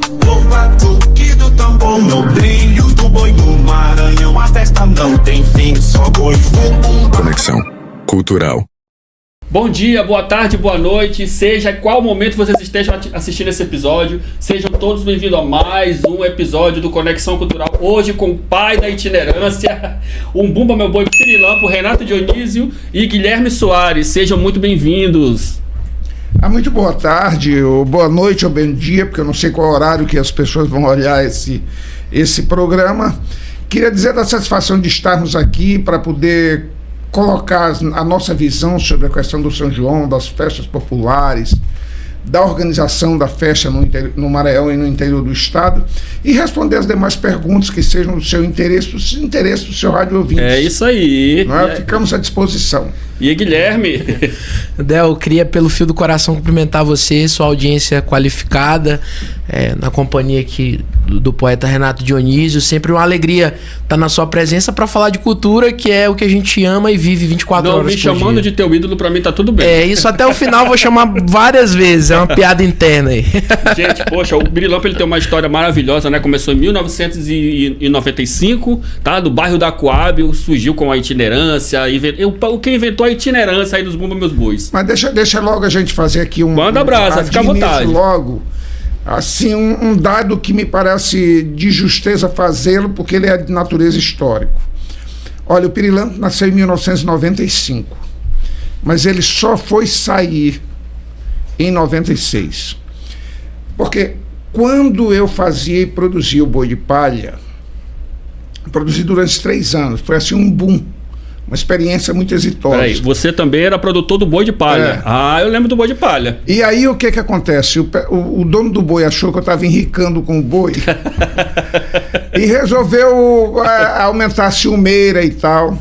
No batuque do tambor, no brilho do boi do Maranhão, a festa não tem fim, só boi bumbum. Conexão Cultural. Bom dia, boa tarde, boa noite, seja qual momento vocês estejam assistindo esse episódio, sejam todos bem-vindos a mais um episódio do Conexão Cultural, hoje com o pai da itinerância, um Bumba Meu Boi Pirilampo, Renato Dionísio e Guilherme Soares, sejam muito bem-vindos. Muito boa tarde, ou boa noite, ou bom dia, porque eu não sei qual horário que as pessoas vão olhar esse programa. Queria dizer da satisfação de estarmos aqui para poder colocar a nossa visão sobre a questão do São João, das festas populares, da organização da festa no Maranhão e no interior do estado, e responder as demais perguntas que sejam do seu interesse, do interesse do seu rádio ouvinte. É isso aí. Não é? Ficamos à disposição. E Guilherme? Del, eu queria pelo fio do coração cumprimentar você, sua audiência qualificada, na companhia aqui do poeta Renato Dionísio. Sempre uma alegria estar na sua presença para falar de cultura, que é o que a gente ama e vive 24 horas por dia. Não, me chamando de teu ídolo, pra mim tá tudo bem. Isso até o final vou chamar várias vezes, é uma piada interna aí. Gente, poxa, o Pirilampo ele tem uma história maravilhosa, né? Começou em 1995, tá? Do bairro da Coab, surgiu com a itinerância, o que inventou a itinerância aí dos Bumba Meus Bois. Mas deixa logo a gente fazer aqui Manda abraço, fica à vontade. Logo, assim, um dado que me parece de justeza fazê-lo, porque ele é de natureza histórico. Olha, o Pirilampo nasceu em 1995, mas ele só foi sair em 96. Porque quando eu fazia e produzia o Boi de Palha, produzi durante 3 anos, foi assim um boom. Uma experiência muito exitosa. Peraí, você também era produtor do Boi de Palha. Eu lembro do Boi de Palha. E aí o que acontece? O dono do boi achou que eu estava enricando com o boi e resolveu aumentar a ciumeira e tal.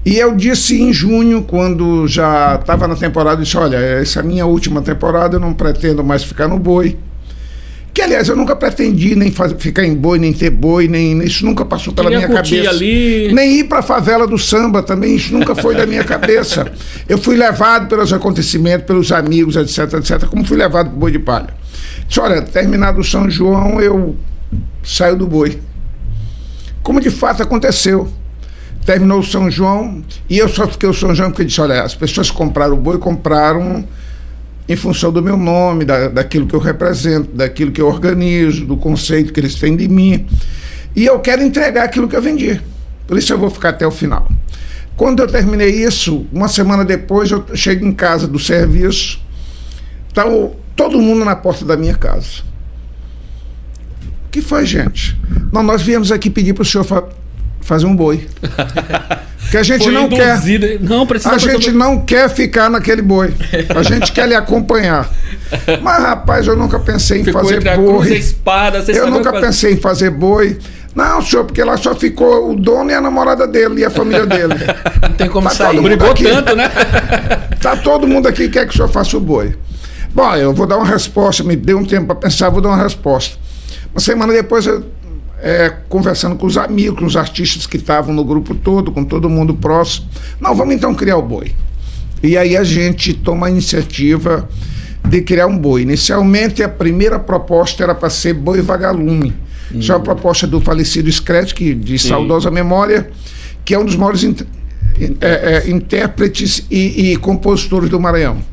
E eu disse em junho, quando já estava na temporada, disse, olha, essa é a minha última temporada, eu não pretendo mais ficar no boi. Que, aliás, eu nunca pretendi nem ficar em boi, nem ter boi, nem isso nunca passou pela minha cabeça. Ali. Nem ir para a favela do samba também, isso nunca foi da minha cabeça. Eu fui levado pelos acontecimentos, pelos amigos, etc, etc, como fui levado para o Boi de Palha. Disse, olha, terminado o São João, eu saio do boi. Como de fato aconteceu. Terminou o São João, e eu só fiquei o São João porque eu disse, olha, as pessoas que compraram o boi, compraram em função do meu nome, daquilo que eu represento, daquilo que eu organizo, do conceito que eles têm de mim. E eu quero entregar aquilo que eu vendi. Por isso eu vou ficar até o final. Quando eu terminei isso, uma semana depois, eu chego em casa do serviço, está todo mundo na porta da minha casa. O que foi, gente? Não, nós viemos aqui pedir para o senhor fazer um boi. Que a gente não quer. A gente não quer ficar naquele boi. A gente quer lhe acompanhar. Mas, rapaz, eu nunca pensei em fazer boi. Eu nunca pensei em fazer boi. Não, senhor, porque lá só ficou o dono e a namorada dele e a família dele. Não tem como sair. Brigou tanto, né? Tá todo mundo aqui que quer que o senhor faça o boi. Bom, eu vou dar uma resposta. Me deu um tempo para pensar, vou dar uma resposta. Uma semana depois eu conversando com os amigos, com os artistas que estavam no grupo todo, com todo mundo próximo. Não, vamos então criar o boi. E aí a gente toma a iniciativa de criar um boi. Inicialmente a primeira proposta era para ser Boi Vagalume. Isso é uma proposta do falecido Screte, de saudosa memória, que é um dos maiores intérpretes e compositores do Maranhão.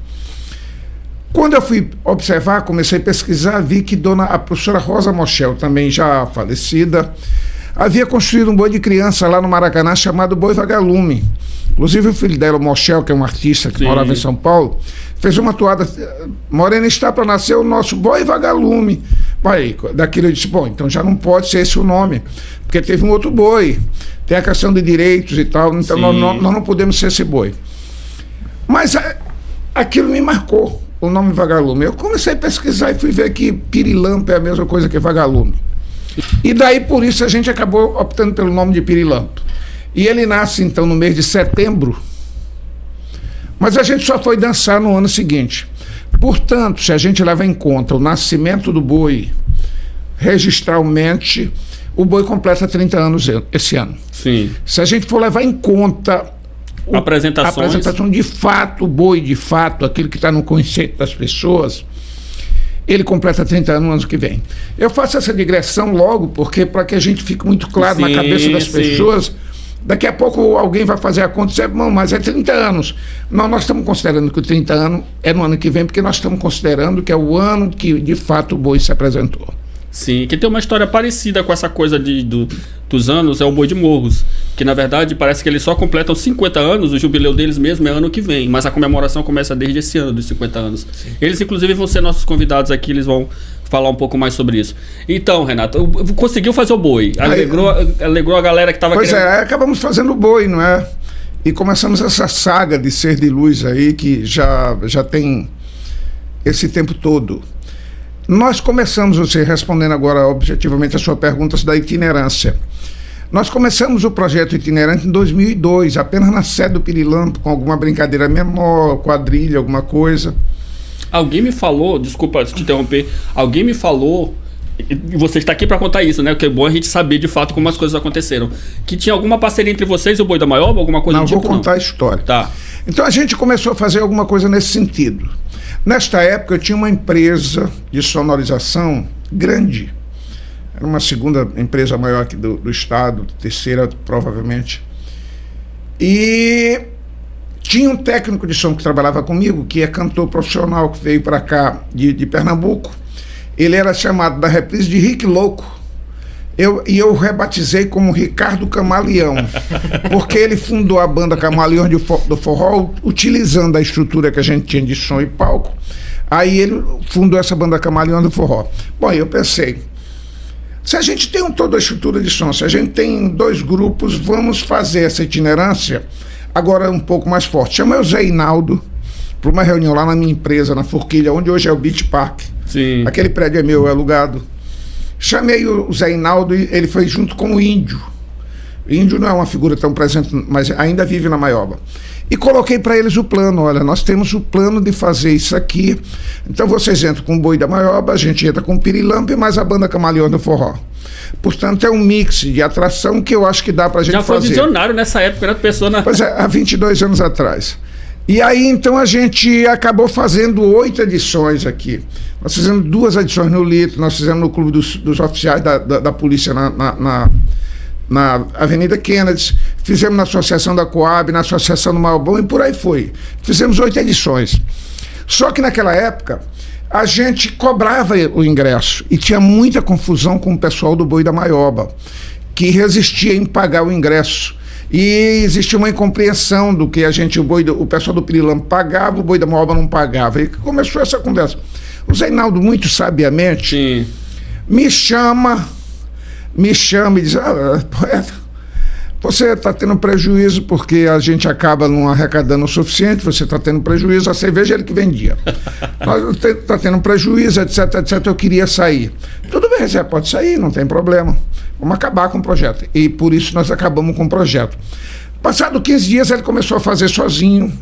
Quando eu fui observar, comecei a pesquisar, vi que a professora Rosa Moschel, também já falecida, havia construído um boi de criança lá no Maracanã chamado Boi Vagalume. Inclusive o filho dela, o Moschel, que é um artista que morava em São Paulo, fez uma toada, Morena está para nascer o nosso Boi Vagalume. Aí, daquilo eu disse, bom, então já não pode ser esse o nome, porque teve um outro boi, tem a questão de direitos e tal, então nós não podemos ser esse boi. Mas aquilo me marcou. O nome Vagalume. Eu comecei a pesquisar e fui ver que Pirilampo é a mesma coisa que Vagalume. E daí, por isso, a gente acabou optando pelo nome de Pirilampo. E ele nasce, então, no mês de setembro, mas a gente só foi dançar no ano seguinte. Portanto, se a gente leva em conta o nascimento do boi, registralmente, o boi completa 30 anos esse ano. Sim. Se a gente for levar em conta a apresentação de fato, o boi de fato, aquilo que está no conceito das pessoas, Ele completa 30 anos no ano que vem. Eu faço essa digressão logo, porque para que a gente fique muito claro na cabeça das pessoas, daqui a pouco alguém vai fazer a conta e dizer, não, mas é 30 anos. Não, nós estamos considerando que o 30 anos é no ano que vem, porque nós estamos considerando que é o ano que, de fato, o boi se apresentou. Sim, que tem uma história parecida com essa coisa dos anos, é o Boi de Morros, que na verdade parece que eles só completam 50 anos, o jubileu deles mesmo é ano que vem, mas a comemoração começa desde esse ano, dos 50 anos. Sim. Eles inclusive vão ser nossos convidados aqui, eles vão falar um pouco mais sobre isso. Então, Renato, conseguiu fazer o boi, alegrou a galera que estava querendo... Pois é, acabamos fazendo o boi, não é? E começamos essa saga de Ser de Luz aí, que já tem esse tempo todo. Nós começamos, você respondendo agora objetivamente a sua pergunta da itinerância. Nós começamos o projeto itinerante em 2002, apenas na sede do Pirilampo, com alguma brincadeira menor, quadrilha, alguma coisa. Alguém me falou, desculpa te interromper, alguém me falou, e você está aqui para contar isso, né? Porque é bom a gente saber de fato como as coisas aconteceram. Que tinha alguma parceria entre vocês e o Boi da Maioba, alguma coisa do tipo? Não, vou contar a história. Tá. Então a gente começou a fazer alguma coisa nesse sentido. Nesta época eu tinha uma empresa de sonorização grande. Era uma segunda empresa maior aqui do estado, terceira provavelmente. E tinha um técnico de som que trabalhava comigo, que é cantor profissional, que veio para cá de Pernambuco. Ele era chamado da reprise de Rick Louco. Eu rebatizei como Ricardo Camaleão, porque ele fundou a banda Camaleão do Forró, utilizando a estrutura que a gente tinha de som e palco. Aí ele fundou essa banda Camaleão do Forró. Bom, eu pensei, se a gente tem toda a estrutura de som, se a gente tem 2 grupos, vamos fazer essa itinerância agora um pouco mais forte. Chamei o Zé Inaldo para uma reunião lá na minha empresa, na Forquilha, onde hoje é o Beach Park. Sim. Aquele prédio é meu, é alugado. Chamei o Zé Inaldo e ele foi junto com o Índio. O Índio não é uma figura tão presente, mas ainda vive na Maioba. E coloquei para eles o plano, olha, nós temos o plano de fazer isso aqui. Então vocês entram com o Boi da Maioba, a gente entra com o Pirilampo e mais a banda Camaleão do Forró. Portanto, é um mix de atração que eu acho que dá pra gente fazer. Já foi visionário nessa época, né? Pessoa na... Pois é, há 22 anos atrás. E aí, então, a gente acabou fazendo 8 edições aqui. Nós fizemos 2 edições no Lito, nós fizemos no Clube dos Oficiais da Polícia na Avenida Kennedy, fizemos na Associação da Coab, na Associação do Malbão e por aí foi. Fizemos 8 edições. Só que naquela época, a gente cobrava o ingresso e tinha muita confusão com o pessoal do Boi da Maioba, que resistia em pagar o ingresso. E existia uma incompreensão do que o pessoal do Pirilampo pagava, o Boi da Maioba não pagava. E começou essa conversa. O Zé Inaldo, muito sabiamente, Sim. me chama e diz, poeta, você está tendo prejuízo porque a gente acaba não arrecadando o suficiente, você está tendo prejuízo, a cerveja ele que vendia. Nós está tendo prejuízo, etc, eu queria sair. Tudo bem, Zé, pode sair, não tem problema. Vamos acabar com o projeto. E por isso nós acabamos com o projeto. Passado 15 dias ele começou a fazer sozinho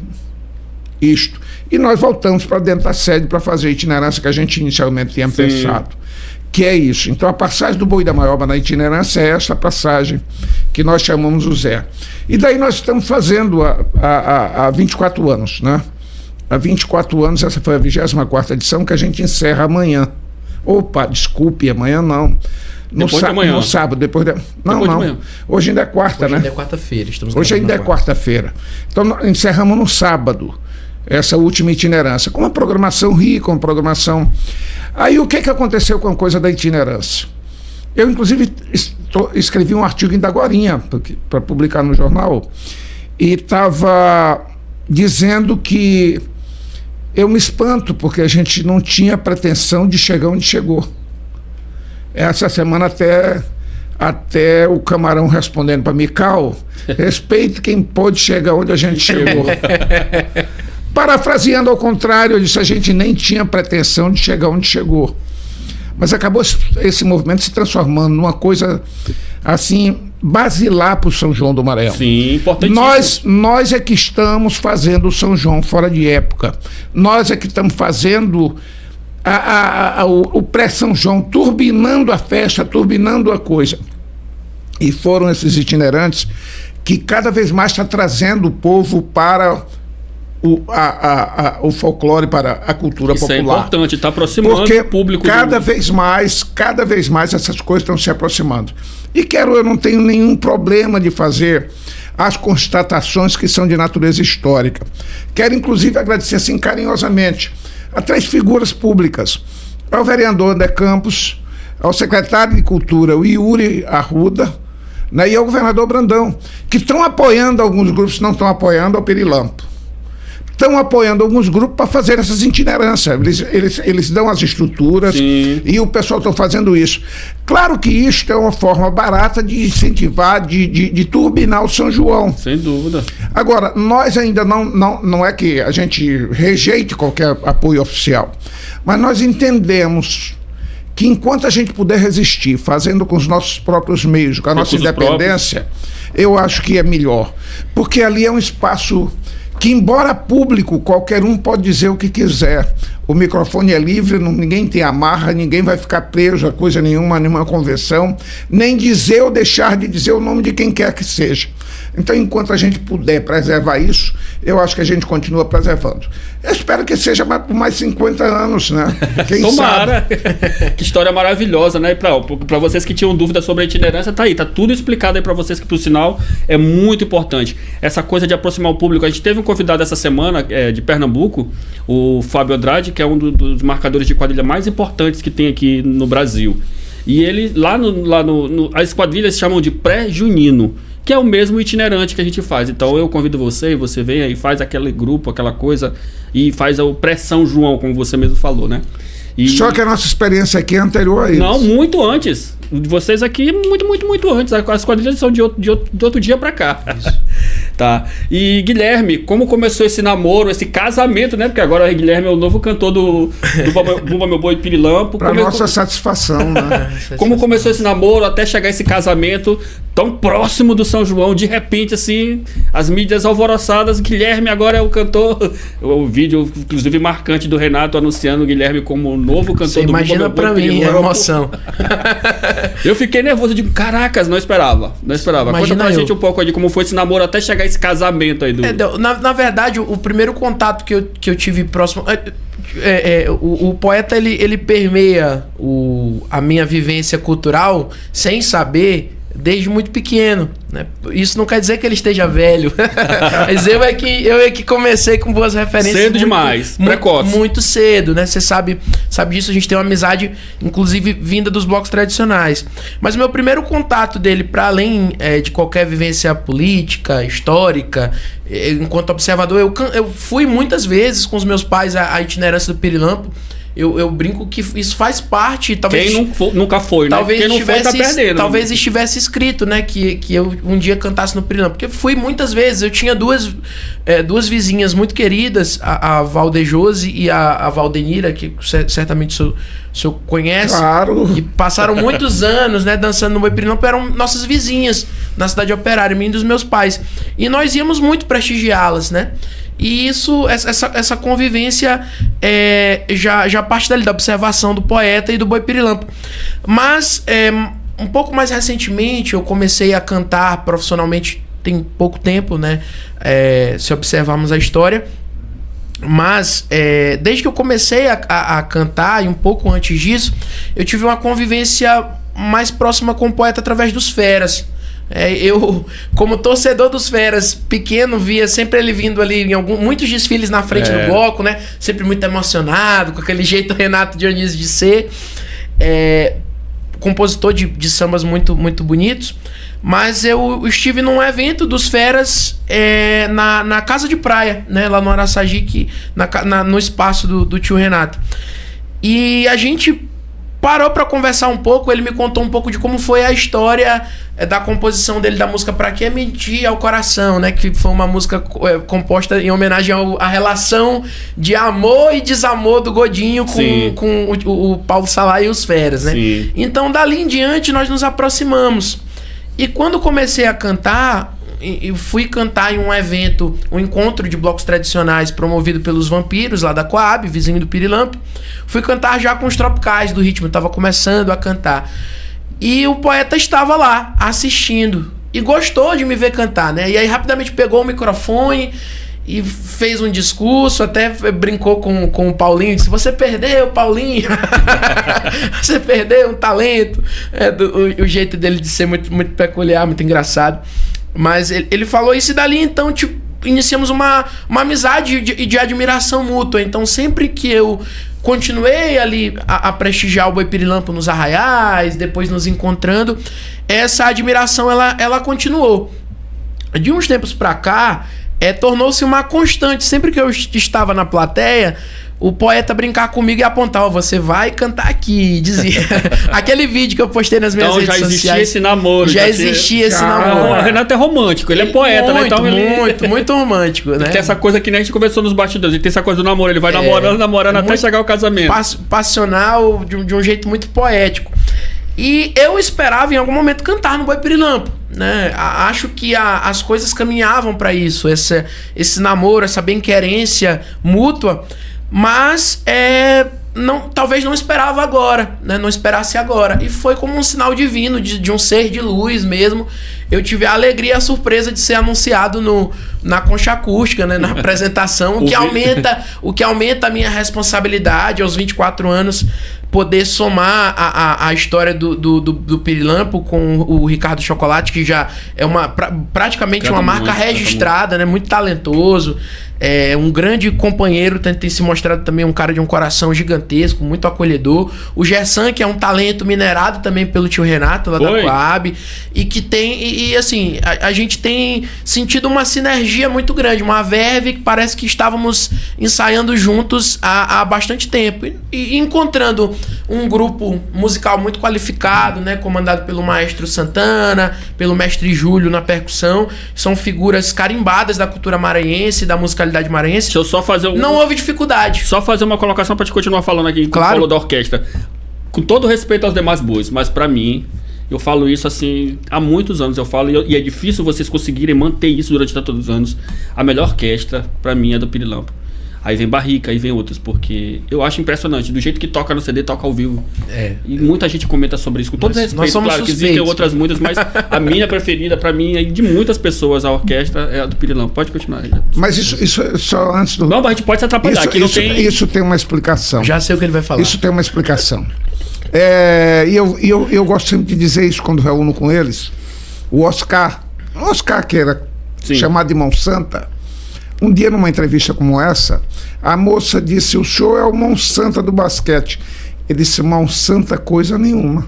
isto. E nós voltamos para dentro da sede para fazer a itinerância que a gente inicialmente tinha pensado. Que é isso. Então a passagem do Boi da Maioba na itinerância é essa passagem que nós chamamos o Zé. E daí nós estamos fazendo há 24 anos, né? Há 24 anos, essa foi a 24ª edição que a gente encerra amanhã. Opa, desculpe, amanhã não. Depois de amanhã. No sábado, depois de... Não. Hoje ainda é quarta, né? Hoje ainda é quarta-feira. Hoje ainda é quarta-feira. Então nós encerramos no sábado essa última itinerância, com uma programação rica, uma programação... Aí o que aconteceu com a coisa da itinerância? Eu, inclusive, escrevi um artigo ainda agorinha para publicar no jornal e estava dizendo que eu me espanto porque a gente não tinha pretensão de chegar onde chegou. Essa semana até o Camarão respondendo para Mical, respeite quem pôde chegar onde a gente chegou. Parafraseando ao contrário, eu disse, a gente nem tinha pretensão de chegar onde chegou. Mas acabou esse movimento se transformando numa coisa assim, basilar para o São João do Maranhão. Sim, importantíssimo. Nós é que estamos fazendo o São João fora de época. Nós é que estamos fazendo o pré-São João, turbinando a festa, turbinando a coisa. E foram esses itinerantes que cada vez mais está trazendo o povo para o folclore para a cultura Isso popular. é importante, está aproximando Porque o público. cada vez mais essas coisas estão se aproximando. E eu não tenho nenhum problema de fazer as constatações que são de natureza histórica. Quero, inclusive, agradecer assim carinhosamente a 3 figuras públicas: ao vereador André Campos, ao secretário de Cultura, o Yuri Arruda, né, e ao governador Brandão, que estão apoiando alguns grupos, não estão apoiando ao Pirilampo. Estão apoiando alguns grupos para fazer essas itinerâncias. Eles dão as estruturas. Sim. E o pessoal está fazendo isso. Claro que isso é uma forma barata de incentivar, de turbinar o São João. Sem dúvida. Agora, nós ainda não é que a gente rejeite qualquer apoio oficial, mas nós entendemos que enquanto a gente puder resistir, fazendo com os nossos próprios meios, com a nossa independência, eu acho que é melhor. Porque ali é um espaço que, embora público, qualquer um pode dizer o que quiser. O microfone é livre, ninguém tem amarra, ninguém vai ficar preso a coisa nenhuma convenção, nem dizer ou deixar de dizer o nome de quem quer que seja. Então, enquanto a gente puder preservar isso, eu acho que a gente continua preservando. Eu espero que seja por mais 50 anos, né? Quem Tomara! Sabe? Que história maravilhosa, né? Para vocês que tinham dúvida sobre a itinerância, tá aí, tá tudo explicado aí para vocês, que por sinal é muito importante. Essa coisa de aproximar o público. A gente teve um convidado essa semana de Pernambuco, o Fábio Andrade, que é um dos marcadores de quadrilha mais importantes que tem aqui no Brasil. E ele, as quadrilhas se chamam de pré-junino, que é o mesmo itinerante que a gente faz. Então eu convido você vem aí, faz aquele grupo, aquela coisa, e faz o pré-São João, como você mesmo falou, né? Só que a nossa experiência aqui é anterior a isso. Não, muito antes. De vocês aqui, muito antes. As quadrilhas são de outro dia pra cá. Isso. Tá. E Guilherme, como começou esse namoro, esse casamento, né? Porque agora o Guilherme é o novo cantor do Bumba Meu Boi Pirilampo. Pra nossa satisfação, né? Como começou esse namoro até chegar esse casamento tão próximo do São João, de repente, assim, as mídias alvoroçadas, Guilherme agora é o cantor. O vídeo, inclusive, marcante do Renato anunciando o Guilherme como o novo cantor Você do Bumba imagina Meu Boi pra mim, Pirilampo. a emoção. Eu fiquei nervoso, eu digo, caracas, não esperava. Conta pra gente um pouco aí de como foi esse namoro até chegar esse casamento aí do... Na verdade, o primeiro contato que eu tive próximo... o poeta, ele permeia a minha vivência cultural sem saber, desde muito pequeno, né? Isso não quer dizer que ele esteja velho. Mas eu é que comecei com boas referências. Cedo demais, precoce. Muito cedo, né? Você sabe disso, a gente tem uma amizade, inclusive, vinda dos blocos tradicionais. Mas o meu primeiro contato dele, para além de qualquer vivência política, histórica, enquanto observador, eu fui muitas vezes com os meus pais à itinerância do Pirilampo. Eu brinco que isso faz parte. Talvez, quem nunca foi, né? Talvez quem não foi tá perdendo. Talvez estivesse escrito, né? Que eu um dia cantasse no Pirilampo. Porque fui muitas vezes. Eu tinha duas vizinhas muito queridas, a Valdejose e a Valdenira, que certamente o senhor conhece. Claro. E passaram muitos anos, né, dançando no Boi Pirilampo. Eram nossas vizinhas na cidade operária, minha e dos meus pais. E nós íamos muito prestigiá-las, né? E essa convivência já parte dali, da observação do poeta e do Boi Pirilampo. Mas um pouco mais recentemente eu comecei a cantar profissionalmente, tem pouco tempo, né? Se observarmos a história. Mas desde que eu comecei a cantar, e um pouco antes disso, eu tive uma convivência mais próxima com o poeta através dos feras. Eu, como torcedor dos feras, pequeno, via sempre ele vindo ali em muitos desfiles na frente do bloco, né? Sempre muito emocionado, com aquele jeito Renato Dionísio de ser. Compositor de sambas muito, muito bonitos. Mas eu estive num evento dos feras na casa de praia, né? Lá no Araçagique, no espaço do tio Renato. E a gente parou para conversar um pouco. Ele me contou um pouco de como foi a história da composição dele da música Pra Que Mentir ao Coração, né? Que foi uma música composta em homenagem à relação de amor e desamor do Godinho com o Paulo Salá e os feras, né? Sim. Então, dali em diante, nós nos aproximamos. E quando comecei a cantar, eu fui cantar em um evento, um encontro de blocos tradicionais promovido pelos Vampiros, lá da Coab, vizinho do Pirilampo. Fui cantar já com os Tropicais do ritmo, eu estava começando a cantar. E o poeta estava lá, assistindo, e gostou de me ver cantar, né? E aí rapidamente pegou o microfone e fez um discurso, até brincou com o Paulinho, disse: você perdeu, Paulinho, você perdeu um talento. O jeito dele de ser muito, muito peculiar, muito engraçado. Mas ele falou isso, e dali então, tipo, iniciamos uma amizade de admiração mútua. Então sempre que eu continuei ali a prestigiar o Boi Pirilampo nos arraiais, depois nos encontrando, essa admiração ela continuou. De uns tempos pra cá, tornou-se uma constante. Sempre que eu estava na plateia, o poeta brincar comigo e apontar: ó, você vai cantar aqui, dizia. Aquele vídeo que eu postei nas minhas redes sociais. Então já existia esse namoro. Já existia esse namoro. O Renato é romântico, ele é poeta, né? Então muito romântico, né? Tem essa coisa que nem a gente conversou nos bastidores, ele tem essa coisa do namoro, ele vai namorando até chegar ao casamento. Passional, de um jeito muito poético. E eu esperava em algum momento cantar no Boi Pirilampo, né? Acho que as coisas caminhavam para isso, esse namoro, essa bem-querência mútua, mas talvez não esperava agora, né? Não esperasse agora. E foi como um sinal divino, de um ser de luz mesmo. Eu tive a alegria e a surpresa de ser anunciado na concha acústica, né? Na apresentação, o que aumenta a minha responsabilidade aos 24 anos, poder somar a história do Pirilampo com o Ricardo Chocolate, que já é praticamente uma marca registrada, né? Muito talentoso, um grande companheiro, tem se mostrado também um cara de um coração gigantesco, muito acolhedor. O Gersan, que é um talento minerado também pelo tio Renato, lá da Coab, e que tem... E assim, a gente tem sentido uma sinergia muito grande, uma verve que parece que estávamos ensaiando juntos há bastante tempo. E encontrando um grupo musical muito qualificado, né, comandado pelo maestro Santana, pelo mestre Júlio na percussão. São figuras carimbadas da cultura maranhense, da musicalidade maranhense. Deixa eu só fazer Não houve dificuldade. Só fazer uma colocação pra te continuar falando aqui. Claro. Falou da orquestra. Com todo respeito aos demais bois, mas pra mim, eu falo isso assim há muitos anos, eu falo, e é difícil vocês conseguirem manter isso durante tantos os anos. A melhor orquestra pra mim é do Pirilampo. Aí vem Barrica, aí vem outros, porque eu acho impressionante, do jeito que toca no CD, toca ao vivo. E muita gente comenta sobre isso, com todo respeito. Nós somos claro suspeitos. Que existem outras muitas, mas a minha preferida, pra mim, de muitas pessoas, a orquestra é a do Pirilampo. Pode continuar. Mas isso só antes do... Não, mas a gente pode se atrapalhar. Isso tem uma explicação. Já sei o que ele vai falar. Isso tem uma explicação. E eu gosto sempre de dizer isso quando reúno com eles. O Oscar que era chamado de Mão Santa, um dia numa entrevista como essa, a moça disse: o senhor é o Mão Santa do basquete. Ele disse: Mão Santa coisa nenhuma.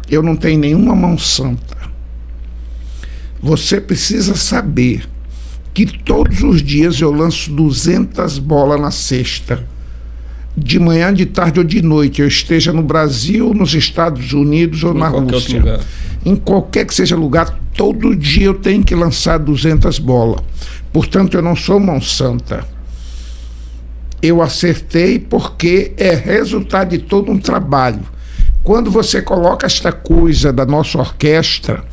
Eu não tenho nenhuma mão santa. Você precisa saber que todos os dias eu lanço 200 bolas na cesta. De manhã, de tarde ou de noite, eu esteja no Brasil, nos Estados Unidos ou na Rússia. Em qualquer que seja lugar, todo dia eu tenho que lançar 200 bolas. Portanto, eu não sou mão santa. Eu acertei porque é resultado de todo um trabalho. Quando você coloca esta coisa da nossa orquestra,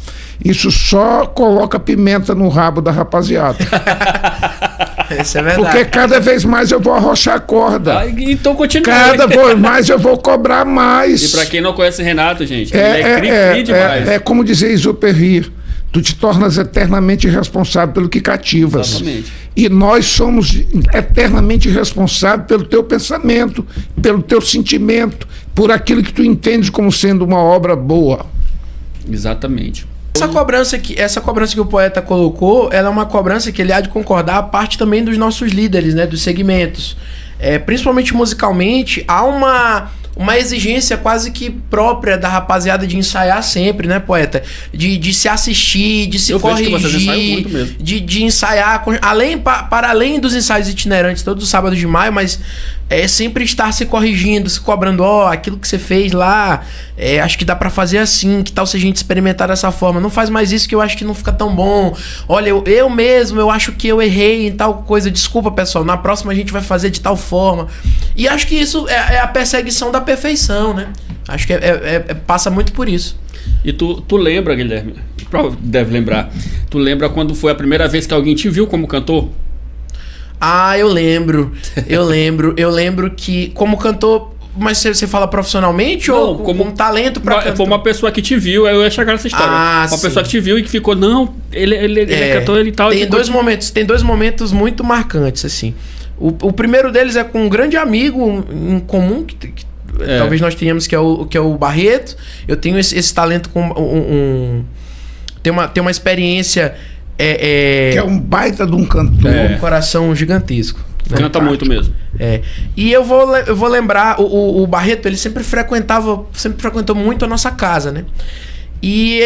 isso só coloca pimenta no rabo da rapaziada. Isso é verdade. Porque cada vez mais eu vou arrochar a corda. Então continua. Cada vez mais eu vou cobrar mais. E pra quem não conhece Renato, gente, ele é cri-cri demais. É como dizer Exupéry, tu te tornas eternamente responsável pelo que cativas. Exatamente. E nós somos eternamente responsáveis pelo teu pensamento, pelo teu sentimento, por aquilo que tu entendes como sendo uma obra boa. Exatamente. Essa cobrança que o poeta colocou, ela é uma cobrança que ele há de concordar a parte também dos nossos líderes, né, dos segmentos. Principalmente musicalmente, há uma exigência quase que própria da rapaziada de ensaiar sempre, né, poeta? De se assistir, de se corrigir, vejo que vocês ensaiam muito mesmo. De ensaiar, para além dos ensaios itinerantes todos os sábados de maio, mas sempre estar se corrigindo, se cobrando: aquilo que você fez lá, acho que dá pra fazer assim, que tal se a gente experimentar dessa forma? Não faz mais isso que eu acho que não fica tão bom. Olha, eu mesmo, eu acho que eu errei em tal coisa, desculpa, pessoal, na próxima a gente vai fazer de tal forma. E acho que isso é a perseguição da perfeição, né? Acho que passa muito por isso. E tu lembra, Guilherme? Deve lembrar. Tu lembra quando foi a primeira vez que alguém te viu como cantor? Eu lembro. Eu lembro que como cantor, Mas você fala profissionalmente ou como um talento pra cantar? Foi uma pessoa que te viu, eu ia chegar nessa história. Uma pessoa que te viu e que ficou, não, ele é cantor, ele tal. Tem dois momentos muito marcantes, assim. O primeiro deles é com um grande amigo em comum, que talvez nós tenhamos, que é o Barreto. Eu tenho esse talento com tem uma experiência... Que é um baita de um cantor. Um coração gigantesco. Né? Canta muito mesmo. E eu vou lembrar, o Barreto, ele sempre frequentou muito a nossa casa, né? E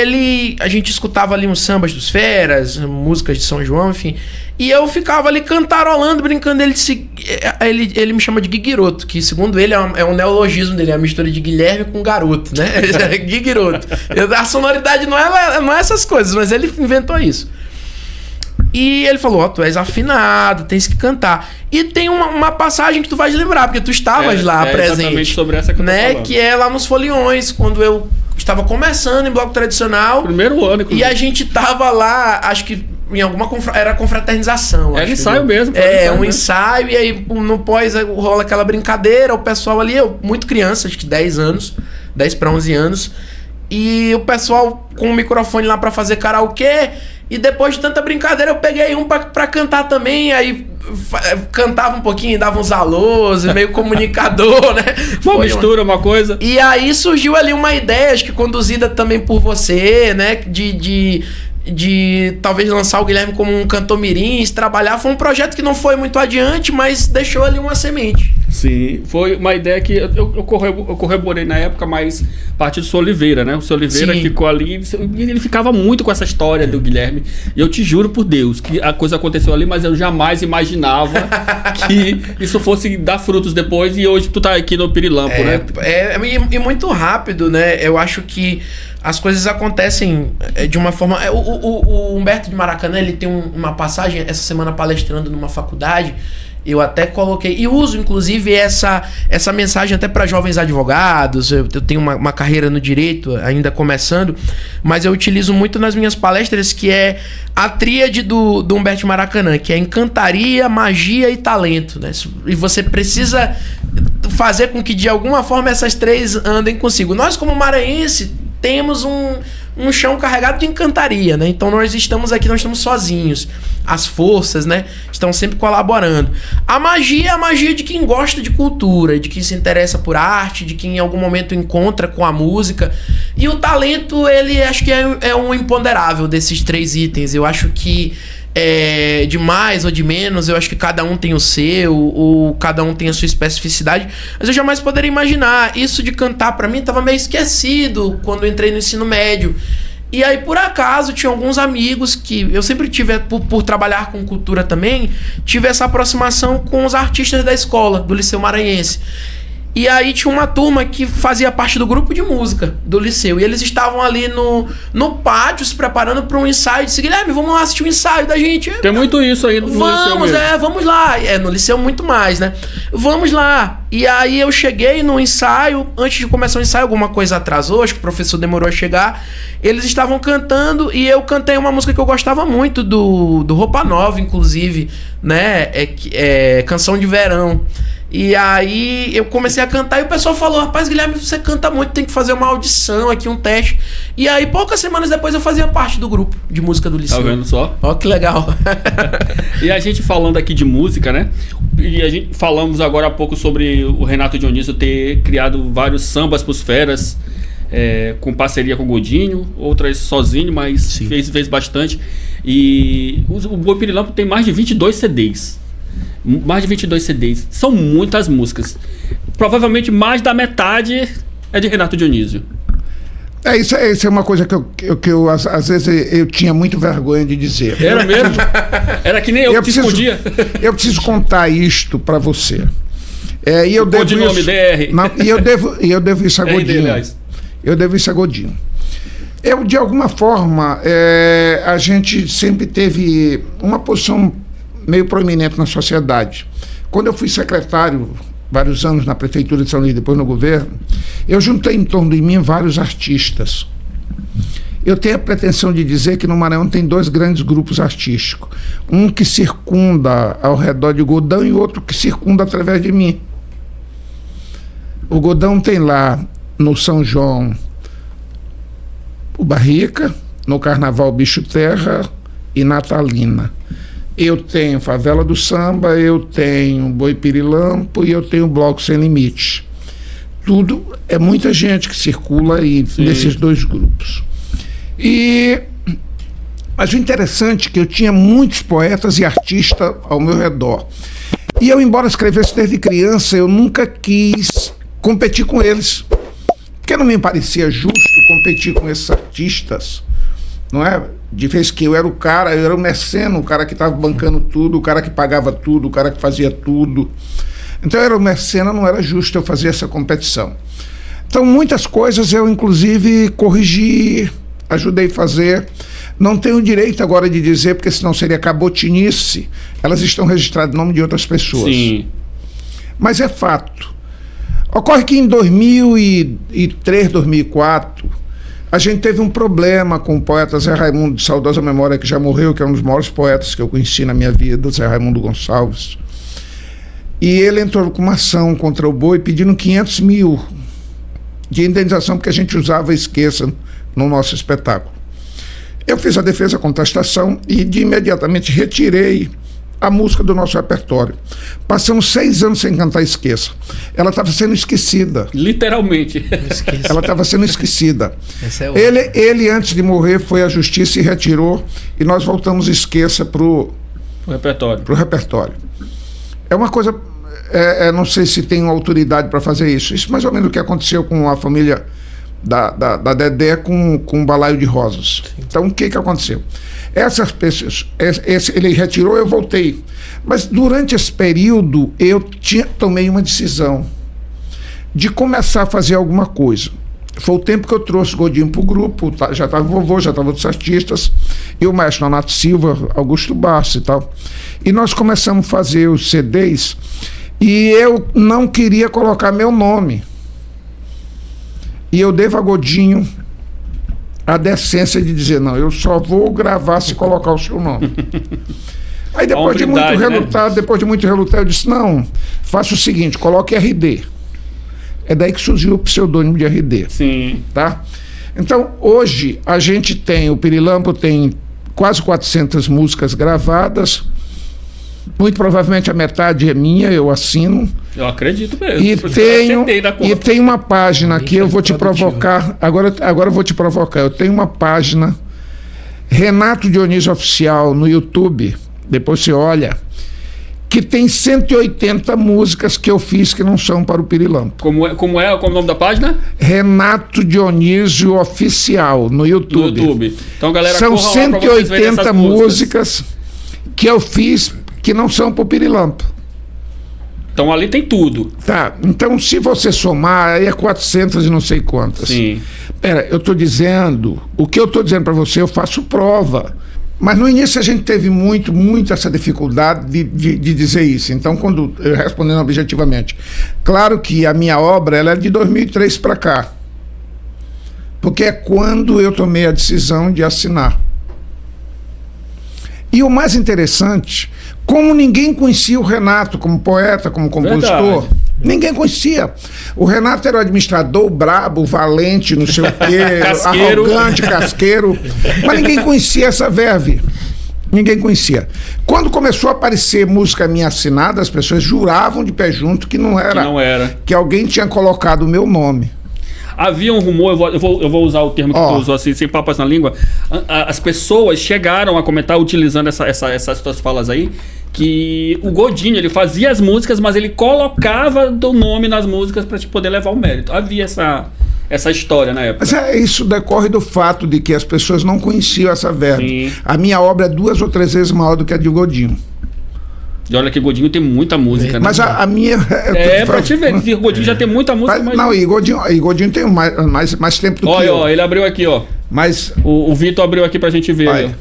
a gente escutava ali uns sambas dos Feras, músicas de São João, enfim. E eu ficava ali cantarolando, brincando. Ele me chama de Guiguiroto, que segundo ele é um neologismo dele, é a mistura de Guilherme com garoto, né? Guiguiroto. A sonoridade não é essas coisas, mas ele inventou isso. E ele falou, tu és afinado, tens que cantar. E tem uma passagem que tu vais lembrar, porque tu estavas lá presente. Exatamente sobre essa que eu tô falando. Que é lá nos Foliões, quando eu estava começando em bloco tradicional. Primeiro ano, inclusive. E a gente tava lá, acho que em alguma era confraternização. Era ensaio mesmo. Ensaio, e aí no pós rola aquela brincadeira, o pessoal ali, eu muito criança, acho que 10 anos, 10 para 11 anos. E o pessoal com o microfone lá pra fazer karaokê. E depois de tanta brincadeira, eu peguei um pra cantar também. Aí cantava um pouquinho, dava uns alôs, meio comunicador, né? Uma mistura, uma coisa. E aí surgiu ali uma ideia, acho que conduzida também por você, né? De talvez lançar o Guilherme como um cantor mirim, trabalhar. Foi um projeto que não foi muito adiante, mas deixou ali uma semente. Sim, foi uma ideia que eu corroborei na época, mas a partir do Seu Oliveira, né? O Seu Oliveira ficou ali e ele ficava muito com essa história do Guilherme. E eu te juro por Deus que a coisa aconteceu ali, mas eu jamais imaginava que isso fosse dar frutos depois. E hoje tu tá aqui no Pirilampo, né? E muito rápido, né? Eu acho que as coisas acontecem de uma forma... O Humberto de Maracanã, ele tem uma passagem, essa semana palestrando numa faculdade. Eu até coloquei, e uso inclusive essa mensagem até para jovens advogados. Eu tenho uma carreira no direito ainda começando, mas eu utilizo muito nas minhas palestras, que é a tríade do Humberto de Maracanã, que é encantaria, magia e talento, né? E você precisa fazer com que de alguma forma essas três andem consigo. Nós, como maranhense, temos um chão carregado de encantaria, né? Então nós estamos aqui, nós estamos sozinhos. As forças, né, estão sempre colaborando. A magia é a magia de quem gosta de cultura, de quem se interessa por arte, de quem em algum momento encontra com a música. E o talento, ele acho que é um imponderável desses três itens. Eu acho que de mais ou de menos, eu acho que cada um tem o seu, ou cada um tem a sua especificidade, mas eu jamais poderia imaginar. Isso de cantar pra mim tava meio esquecido quando eu entrei no ensino médio. E aí, por acaso, tinha alguns amigos que eu sempre tive, por trabalhar com cultura também, tive essa aproximação com os artistas da escola, do Liceu Maranhense. E aí tinha uma turma que fazia parte do grupo de música do Liceu. E eles estavam ali no pátio se preparando para um ensaio. Disse, Guilherme, vamos lá assistir o ensaio da gente. Tem muito isso aí no Liceu mesmo. Vamos lá. No Liceu muito mais, né? Vamos lá. E aí eu cheguei no ensaio. Antes de começar o ensaio, alguma coisa atrasou. Acho que o professor demorou a chegar. Eles estavam cantando e eu cantei uma música que eu gostava muito, do Roupa Nova, inclusive, né? Canção de Verão. E aí eu comecei a cantar e o pessoal falou, rapaz, Guilherme, você canta muito, tem que fazer uma audição aqui, um teste. E aí poucas semanas depois eu fazia parte do grupo de música do Liceu. Tá vendo só? Ó, que legal. E a gente falando aqui de música, né? E a gente falamos agora há pouco sobre o Renato Dionísio ter criado vários sambas pros Feras, com parceria com o Godinho, outras sozinho, mas fez bastante. E o Boi Pirilampo tem mais de 22 CDs. Mais de 22 CDs. São muitas músicas. Provavelmente mais da metade é de Renato Dionísio. Isso é uma coisa que eu às vezes eu tinha muito vergonha de dizer. Era mesmo? Era que nem eu que escondia. Eu preciso contar isto para você. E eu devo codinome isso, DR. não, e eu devo isso a Godinho. Eu devo isso a Godinho. De alguma forma, a gente sempre teve uma posição meio proeminente na sociedade. Quando eu fui secretário vários anos na prefeitura de São Luís, depois no governo, eu juntei em torno de mim vários artistas. Eu tenho a pretensão de dizer que no Maranhão tem dois grandes grupos artísticos, um que circunda ao redor de Godão e outro que circunda através de mim. O Godão tem lá no São João o Barrica, no Carnaval Bicho Terra e Natalina. Eu tenho Favela do Samba, eu tenho Boi Pirilampo e eu tenho Bloco Sem Limite. Tudo é muita gente que circula aí nesses dois grupos. Mas o interessante é que eu tinha muitos poetas e artistas ao meu redor. E eu, embora escrevesse desde criança, eu nunca quis competir com eles. Porque não me parecia justo competir com esses artistas, não é? De vez que eu era o meceno, o cara que estava bancando tudo, o cara que pagava tudo, o cara que fazia tudo. Então eu era o mecena, não era justo eu fazer essa competição. Então muitas coisas eu inclusive corrigi, ajudei a fazer. Não tenho direito agora de dizer, porque senão seria cabotinice. Elas estão registradas em nome de outras pessoas. Sim. Mas é fato. Ocorre que em 2003, 2004, a gente teve um problema com o poeta Zé Raimundo, de saudosa memória, que já morreu, que é um dos maiores poetas que eu conheci na minha vida, Zé Raimundo Gonçalves. E ele entrou com uma ação contra o Boi pedindo 500 mil de indenização, porque a gente usava Esqueça no nosso espetáculo. Eu fiz a defesa, a contestação e de imediatamente retirei a música do nosso repertório. Passamos 6 anos sem cantar Esqueça. Ela estava sendo esquecida. Literalmente. Ela estava sendo esquecida. Ele, antes de morrer, foi à justiça e retirou, e nós voltamos Esqueça para o repertório. É uma coisa, não sei se tenho autoridade para fazer isso. Isso mais ou menos o que aconteceu com a família da Dedé com o Balaio de Rosas. Então, o que aconteceu? Essas pessoas, ele retirou, eu voltei. Mas durante esse período, eu tomei uma decisão de começar a fazer alguma coisa. Foi o tempo que eu trouxe Godinho para o grupo, já estava vovô, já estavam outros artistas, e o maestro Nonato Silva, Augusto Bassi e tal. E nós começamos a fazer os CDs, e eu não queria colocar meu nome. E eu devo a Godinho a decência de dizer, não, eu só vou gravar se colocar o seu nome. Aí depois de muito relutado, eu disse, não, faça o seguinte, coloque RD. É daí que surgiu o pseudônimo de RD. Sim. Tá? Então, hoje, a gente tem, o Pirilampo tem quase 400 músicas gravadas, muito provavelmente a metade é minha, eu assino. Eu acredito mesmo. E tem uma página que eu vou te provocar. Agora eu vou te provocar. Eu tenho uma página, Renato Dionísio Oficial, no YouTube. Depois você olha. Que tem 180 músicas que eu fiz que não são para o Pirilampo. Como é o nome da página? Renato Dionísio Oficial, no YouTube. Então, galera, são 180 músicas que eu fiz que não são para o Pirilampo. Então ali tem tudo. Tá, então se você somar, aí é 400 e não sei quantas. Sim. Pera, eu estou dizendo, o que eu estou dizendo para você, eu faço prova. Mas no início a gente teve muito essa dificuldade de dizer isso. Então, respondendo objetivamente, claro que a minha obra ela é de 2003 para cá. Porque é quando eu tomei a decisão de assinar. E o mais interessante, como ninguém conhecia o Renato como poeta, como compositor, verdade. Ninguém conhecia. O Renato era o administrador brabo, valente, não sei o quê, arrogante, casqueiro, mas ninguém conhecia essa verve. Ninguém conhecia. Quando começou a aparecer música minha assinada, as pessoas juravam de pé junto que não era. Que alguém tinha colocado o meu nome. Havia um rumor, eu vou usar o termo que tu usou assim, sem papas na língua. As pessoas chegaram a comentar, utilizando essas tuas falas aí, que o Godinho, ele fazia as músicas, mas ele colocava o nome nas músicas para te poder levar o mérito. Havia essa história na época. Mas isso decorre do fato de que as pessoas não conheciam essa verve. A minha obra é 2 ou 3 vezes maior do que a de Godinho. E olha que Godinho tem muita música, né? Mas a minha... pra te ver, o Godinho já tem muita música. Mas, não, e Godinho tem mais tempo do que eu. Olha, ele abriu aqui, ó. Mas... O Vitor abriu aqui pra gente ver.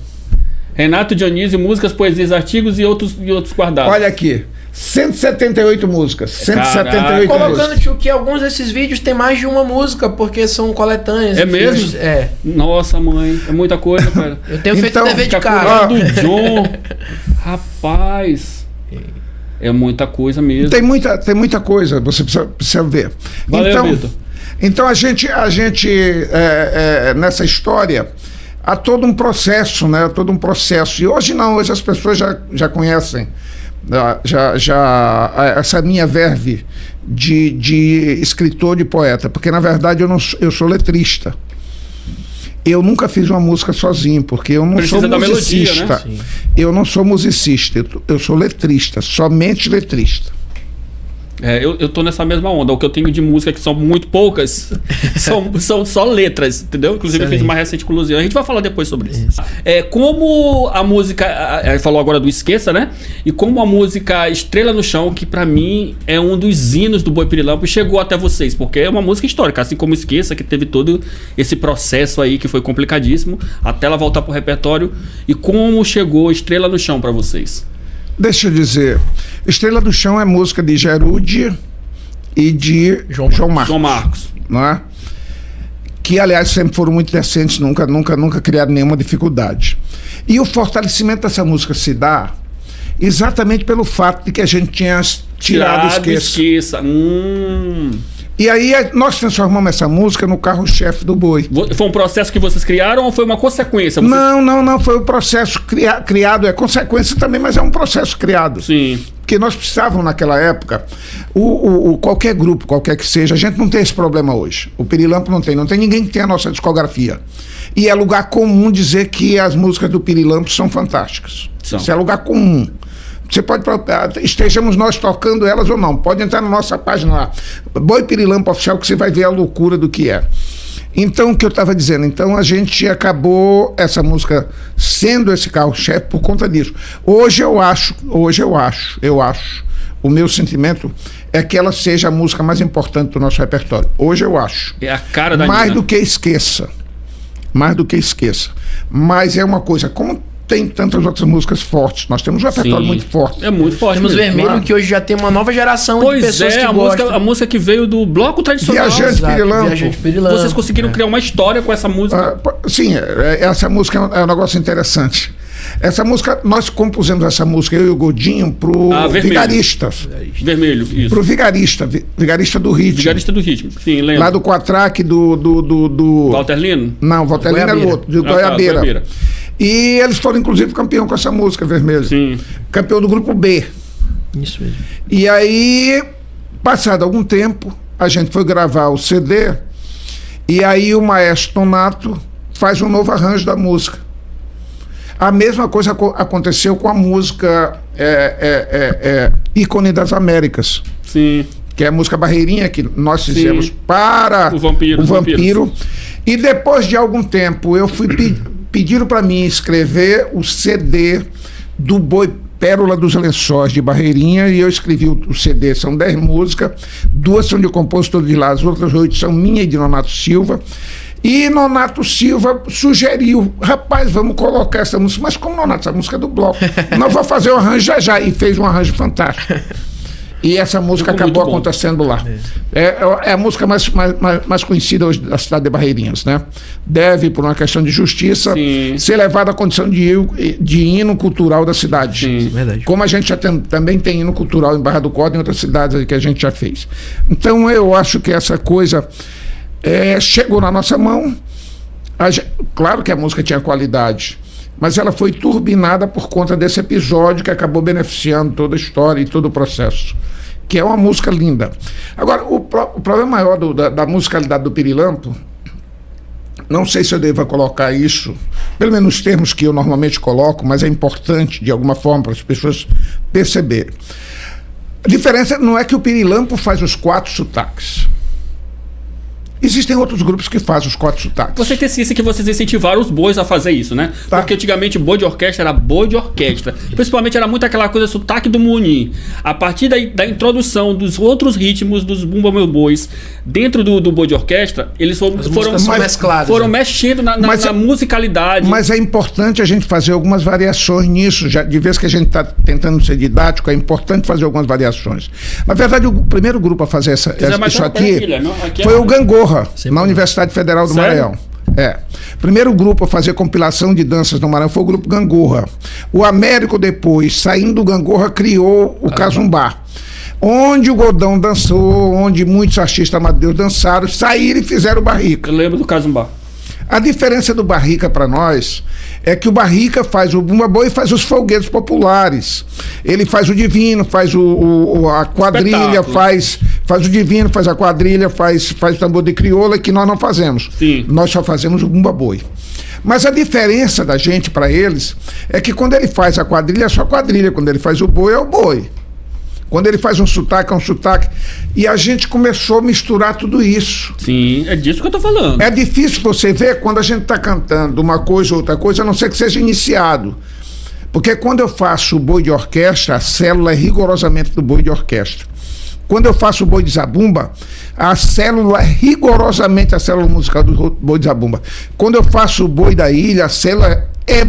Renato Dionísio, músicas, poesias, artigos e outros guardados. Olha aqui. 178 músicas. 178 colocando, tio, que alguns desses vídeos tem mais de uma música, porque são coletâneas. É mesmo? É. Nossa, mãe, é muita coisa, cara. Eu tenho feito dever de casa. Do John. Rapaz. É muita coisa mesmo. Tem muita coisa, você precisa ver. Valeu, Vitor. Então a gente nessa história há todo um processo, né? Todo um processo. E hoje não, hoje as pessoas já conhecem essa minha verve de escritor, de poeta, porque na verdade eu sou letrista. Eu nunca fiz uma música sozinho, porque eu não Precisa sou da musicista. melodia, né? Eu não sou musicista, eu sou letrista, somente letrista. Eu tô nessa mesma onda. O que eu tenho de música, que são muito poucas, são só letras, entendeu? Inclusive eu fiz uma recente com o Luziano. A gente vai falar depois sobre isso. Como a música... falou agora do Esqueça, né? E como a música Estrela no Chão, que pra mim é um dos hinos do Boi Pirilampo, chegou até vocês, porque é uma música histórica, assim como Esqueça, que teve todo esse processo aí, que foi complicadíssimo, até ela voltar pro repertório. E como chegou Estrela no Chão pra vocês? Deixa eu dizer, Estrela do Chão é música de Gerúdia e de João Marcos. Não é? Que, aliás, sempre foram muito decentes, nunca criaram nenhuma dificuldade. E o fortalecimento dessa música se dá exatamente pelo fato de que a gente tinha tirado Esqueça. E aí nós transformamos essa música no carro-chefe do Boi. Foi um processo que vocês criaram ou foi uma consequência? Não, foi um processo criado, é consequência também, mas é um processo criado. Sim. Porque nós precisávamos naquela época, qualquer grupo, qualquer que seja, a gente não tem esse problema hoje. O Pirilampo não tem ninguém que tenha a nossa discografia. E é lugar comum dizer que as músicas do Pirilampo são fantásticas. Isso é lugar comum. Você pode, estejamos nós tocando elas ou não, pode entrar na nossa página lá, Boi Pirilampo Oficial, que você vai ver a loucura do que é. Então, o que eu estava dizendo, então a gente acabou essa música sendo esse carro-chefe por conta disso. Hoje eu acho, o meu sentimento é que ela seja a música mais importante do nosso repertório. Hoje eu acho. É a cara da mais do que Esqueça. Mas é uma coisa, como tem tantas outras músicas fortes. Nós temos um repertório muito forte. É muito forte. Temos Vermelho, que hoje já tem uma nova geração de pessoas que gostam. A música que veio do bloco tradicional. Viajante Pirilampo. Vocês conseguiram criar uma história com essa música? Sim, essa música é um negócio interessante. Essa música, nós compusemos essa música, eu e o Godinho, pro Vigarista. Vermelho, isso. Pro Vigarista do Ritmo. Vigarista do Ritmo, sim, lembro. Lá do Quatraque do... Walter Lino? Não, Walter Lino era o outro, de Goiabeira. E eles foram, inclusive, campeão com essa música, Vermelho. Sim. Campeão do grupo B. Isso mesmo. E aí, passado algum tempo, a gente foi gravar o CD, e aí o maestro Nonato faz um novo arranjo da música. A mesma coisa aconteceu com a música Ícone das Américas. Sim. Que é a música Barreirinha, que nós fizemos para o Vampiro. E depois de algum tempo, eu fui pediram para mim escrever o CD do Boi Pérola dos Lençóis de Barreirinha, e eu escrevi o CD, são 10 músicas, 2 são de compositor de lá, as outras 8 são minha e de Nonato Silva. E Nonato Silva sugeriu, rapaz, vamos colocar essa música. Mas como, Nonato, essa música é do bloco? Não, vou fazer o arranjo já. E fez um arranjo fantástico. E essa música acabou acontecendo lá. É a música mais conhecida hoje da cidade de Barreirinhas, né? Deve, por uma questão de justiça, ser levada à condição de hino cultural da cidade. Sim, verdade. Como a gente já também tem hino cultural em Barra do Corda e em outras cidades que a gente já fez. Então eu acho que essa coisa chegou na nossa mão. Claro que a música tinha qualidade, mas ela foi turbinada por conta desse episódio que acabou beneficiando toda a história e todo o processo, que é uma música linda. Agora, o problema maior da musicalidade do Pirilampo, não sei se eu devo colocar isso, pelo menos nos termos que eu normalmente coloco, mas é importante de alguma forma para as pessoas perceberem. A diferença não é que o Pirilampo faz os 4 sotaques. Existem outros grupos que fazem os 4 sotaques. Você tem ciência que vocês incentivaram os bois a fazer isso, né? Tá. Porque antigamente boi de orquestra era boi de orquestra. Principalmente era muito aquela coisa sotaque do munim. A partir da introdução dos outros ritmos dos bumba meu bois dentro do boi de orquestra, eles foram mexendo na musicalidade. Mas é importante a gente fazer algumas variações nisso. Já, de vez que a gente está tentando ser didático, é importante fazer algumas variações. Na verdade, o primeiro grupo a fazer isso aqui foi o Gangorra, na Universidade Federal do Maranhão. Primeiro grupo a fazer compilação de danças no Maranhão foi o grupo Gangorra. O Américo depois, saindo do Gangorra, criou o Cazumbá, onde o Godão dançou, onde muitos artistas amadores dançaram, saíram e fizeram o Barrica. Eu lembro do Cazumbá. A diferença do Barrica para nós é que o Barrica faz o Bumba Boi e faz os folguedos populares. Ele faz o divino, faz a quadrilha, faz o divino, faz a quadrilha, faz o tambor de crioula, que nós não fazemos. Sim. Nós só fazemos o Bumba Boi. Mas a diferença da gente para eles é que quando ele faz a quadrilha, é só quadrilha. Quando ele faz o boi, é o boi. Quando ele faz um sotaque, é um sotaque. E a gente começou a misturar tudo isso. Sim, é disso que eu tô falando. É difícil você ver quando a gente está cantando uma coisa ou outra coisa, a não ser que seja iniciado. Porque quando eu faço o boi de orquestra, a célula é rigorosamente do boi de orquestra. Quando eu faço o boi de zabumba, a célula é rigorosamente a célula musical do boi de zabumba. Quando eu faço o boi da ilha, a célula é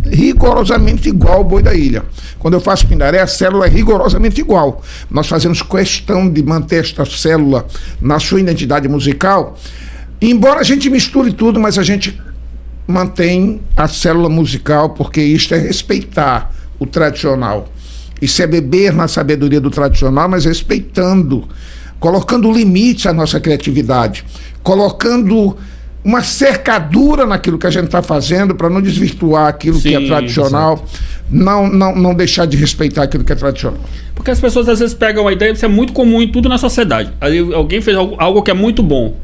rigorosamente igual ao boi da ilha. Quando eu faço pindaré, a célula é rigorosamente igual. Nós fazemos questão de manter esta célula na sua identidade musical, embora a gente misture tudo, mas a gente mantém a célula musical, porque isto é respeitar o tradicional. Isso é beber na sabedoria do tradicional, mas respeitando, colocando limite à nossa criatividade, colocando uma cercadura naquilo que a gente está fazendo para não desvirtuar aquilo que é tradicional, não deixar de respeitar aquilo que é tradicional. Porque as pessoas às vezes pegam a ideia, isso é muito comum em tudo na sociedade. Aí alguém fez algo que é muito bom,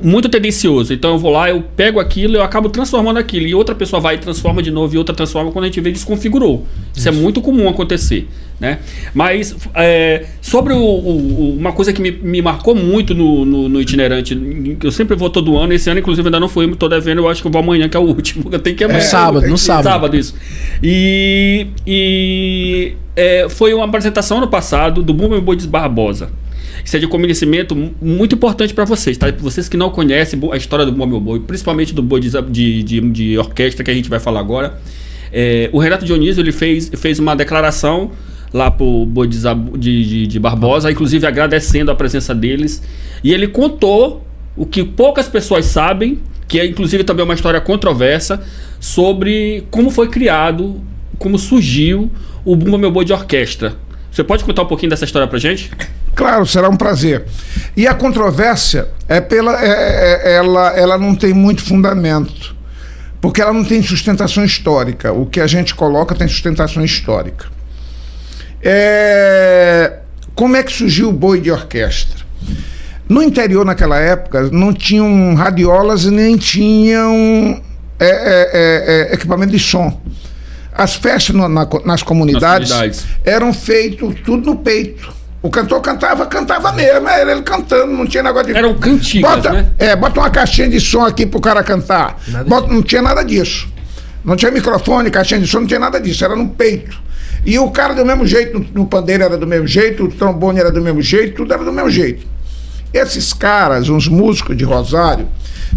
muito tendencioso, então eu vou lá, eu pego aquilo, eu acabo transformando aquilo, e outra pessoa vai e transforma de novo, e outra transforma, quando a gente vê, desconfigurou. Isso é muito comum acontecer, né? Mas sobre uma coisa que me marcou muito no itinerante, eu sempre vou todo ano, esse ano inclusive ainda não fui, tô devendo, eu acho que eu vou amanhã, que é o último, eu tenho que ir amanhã. No sábado. Sábado, isso. Foi uma apresentação ano passado do Bumba Boi de Barbosa. Isso é de conhecimento muito importante para vocês, tá? Vocês que não conhecem a história do Bumba Boi, principalmente do boi de orquestra, que a gente vai falar agora. O Renato Dionísio, ele fez uma declaração lá pro boi de Barbosa, inclusive agradecendo a presença deles. E ele contou o que poucas pessoas sabem, que é inclusive também uma história controversa, sobre como foi criado, como surgiu o Bumba Meu Boi de orquestra. Você pode contar um pouquinho dessa história pra gente? Claro, será um prazer. E a controvérsia ela não tem muito fundamento, porque ela não tem sustentação histórica. O que a gente coloca tem sustentação histórica. Como é que surgiu o boi de orquestra? No interior, naquela época, não tinham radiolas e nem tinham equipamento de som. As festas nas comunidades eram feitas tudo no peito. O cantor cantava mesmo, era ele cantando, não tinha negócio de... Eram cantigas, né? Bota uma caixinha de som aqui pro cara cantar. Não tinha nada disso. Não tinha microfone, caixinha de som, não tinha nada disso, era no peito. E o cara do mesmo jeito, no pandeiro era do mesmo jeito, o trombone era do mesmo jeito, tudo era do mesmo jeito. Esses caras, uns músicos de Rosário,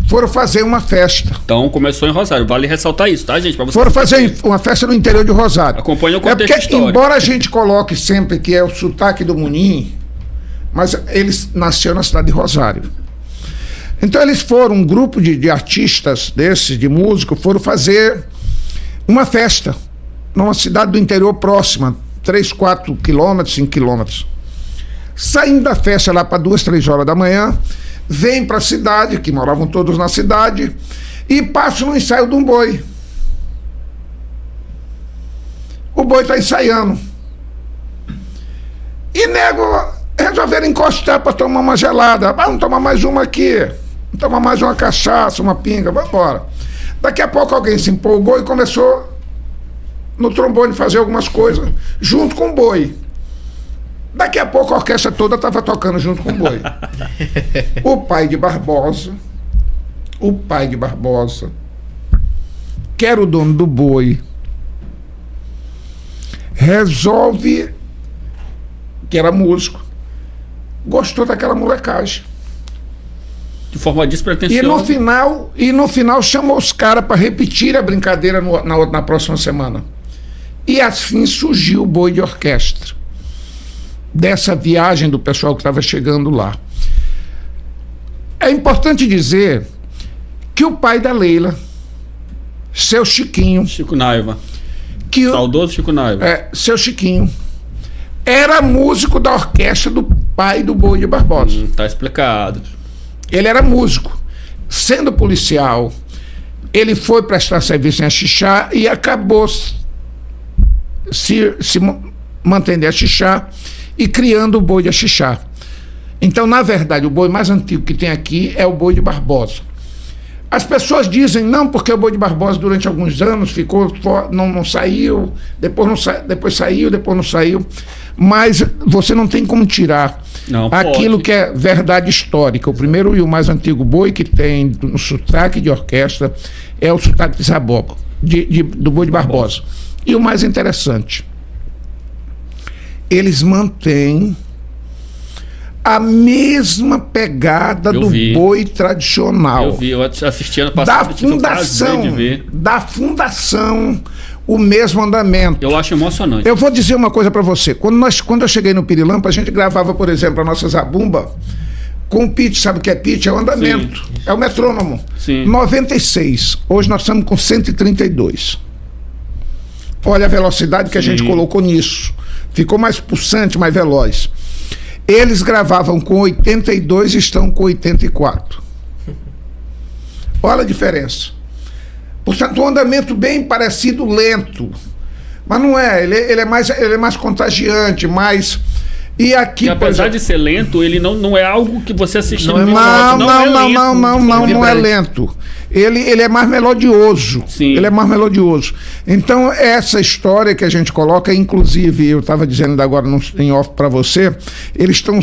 foram fazer uma festa. Então começou em Rosário, vale ressaltar isso, tá, gente? Foram fazer uma festa no interior de Rosário. Acompanha o contexto histórico. Embora a gente coloque sempre que é o sotaque do Munim, mas eles nasceram na cidade de Rosário. Então eles foram, um grupo de artistas desses, de músicos, foram fazer uma festa numa cidade do interior próxima, 3, 4 quilômetros, 5 quilômetros. Saindo da festa lá para 2, 3 horas da manhã, vêm para a cidade, que moravam todos na cidade, e passam no ensaio de um boi. O boi está ensaiando. E nego resolveram encostar para tomar uma gelada. Vamos tomar mais uma aqui. Vamos tomar mais uma cachaça, uma pinga, vamos embora. Daqui a pouco alguém se empolgou e começou no trombone fazer algumas coisas junto com o boi. Daqui a pouco a orquestra toda estava tocando junto com o boi. O pai de Barbosa, que era o dono do boi, resolve, que era músico, gostou daquela molecagem. De forma despretensiosa. E no final chamou os caras para repetir a brincadeira na próxima semana. E assim surgiu o boi de orquestra. Dessa viagem do pessoal que estava chegando lá. É importante dizer que que o pai da Leila, seu Chiquinho, Chico Naiva. que Saudoso Chico Naiva. seu Chiquinho, era músico da orquestra do pai do Boi de Barbosa. Tá explicado. Ele era músico. Sendo policial, ele foi prestar serviço em Axixá e acabou se mantendo em Axixá e criando o Boi de Axixá. Então, na verdade, o boi mais antigo que tem aqui é o Boi de Barbosa. As pessoas dizem, não, porque o Boi de Barbosa durante alguns anos ficou, não saiu, depois saiu, depois não saiu. Mas você não tem como tirar aquilo que é verdade histórica. O primeiro e o mais antigo boi que tem no sotaque de orquestra é o sotaque de Zaboba, do Boi de Barbosa. E o mais interessante, eles mantêm a mesma pegada do boi tradicional. Eu assisti ano passado. Da fundação, o mesmo andamento. Eu acho emocionante. Eu vou dizer uma coisa para você. Quando eu cheguei no Pirilampa, a gente gravava, por exemplo, a nossa zabumba com o pitch. Sabe o que é pitch? É o andamento. Sim. É o metrônomo. Sim. 96. Hoje nós estamos com 132. Olha a velocidade que a gente colocou nisso. Ficou mais pulsante, mais veloz. Eles gravavam com 82 e estão com 84. Olha a diferença. Portanto, um andamento bem parecido, lento. Mas não é, ele é mais contagiante, mais... E aqui, apesar de ser lento, ele não é algo que você assiste no não é lento. Ele é mais melodioso. Sim. Ele é mais melodioso. Então, essa história que a gente coloca, inclusive, eu estava dizendo agora em off para você, eles estão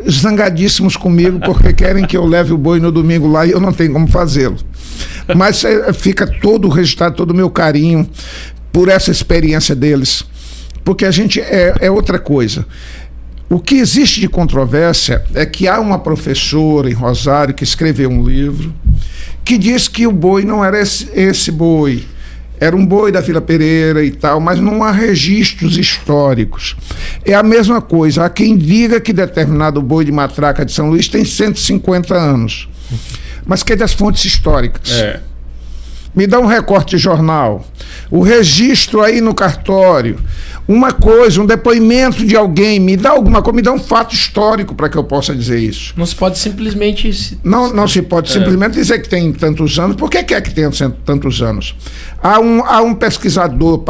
zangadíssimos comigo porque querem que eu leve o boi no domingo lá e eu não tenho como fazê-lo. Mas fica todo registrado, todo o meu carinho por essa experiência deles. Porque a gente é outra coisa. O que existe de controvérsia é que há uma professora em Rosário que escreveu um livro que diz que o boi não era esse boi, era um boi da Vila Pereira e tal, mas não há registros históricos. É a mesma coisa, há quem diga que determinado boi de matraca de São Luís tem 150 anos, mas que é das fontes históricas. Me dá um recorte de jornal, o registro aí no cartório, uma coisa, um depoimento de alguém, me dá alguma coisa, me dá um fato histórico para que eu possa dizer isso. Não se pode simplesmente... Não se pode simplesmente dizer que tem tantos anos. Por que é que tem tantos anos? Há um pesquisador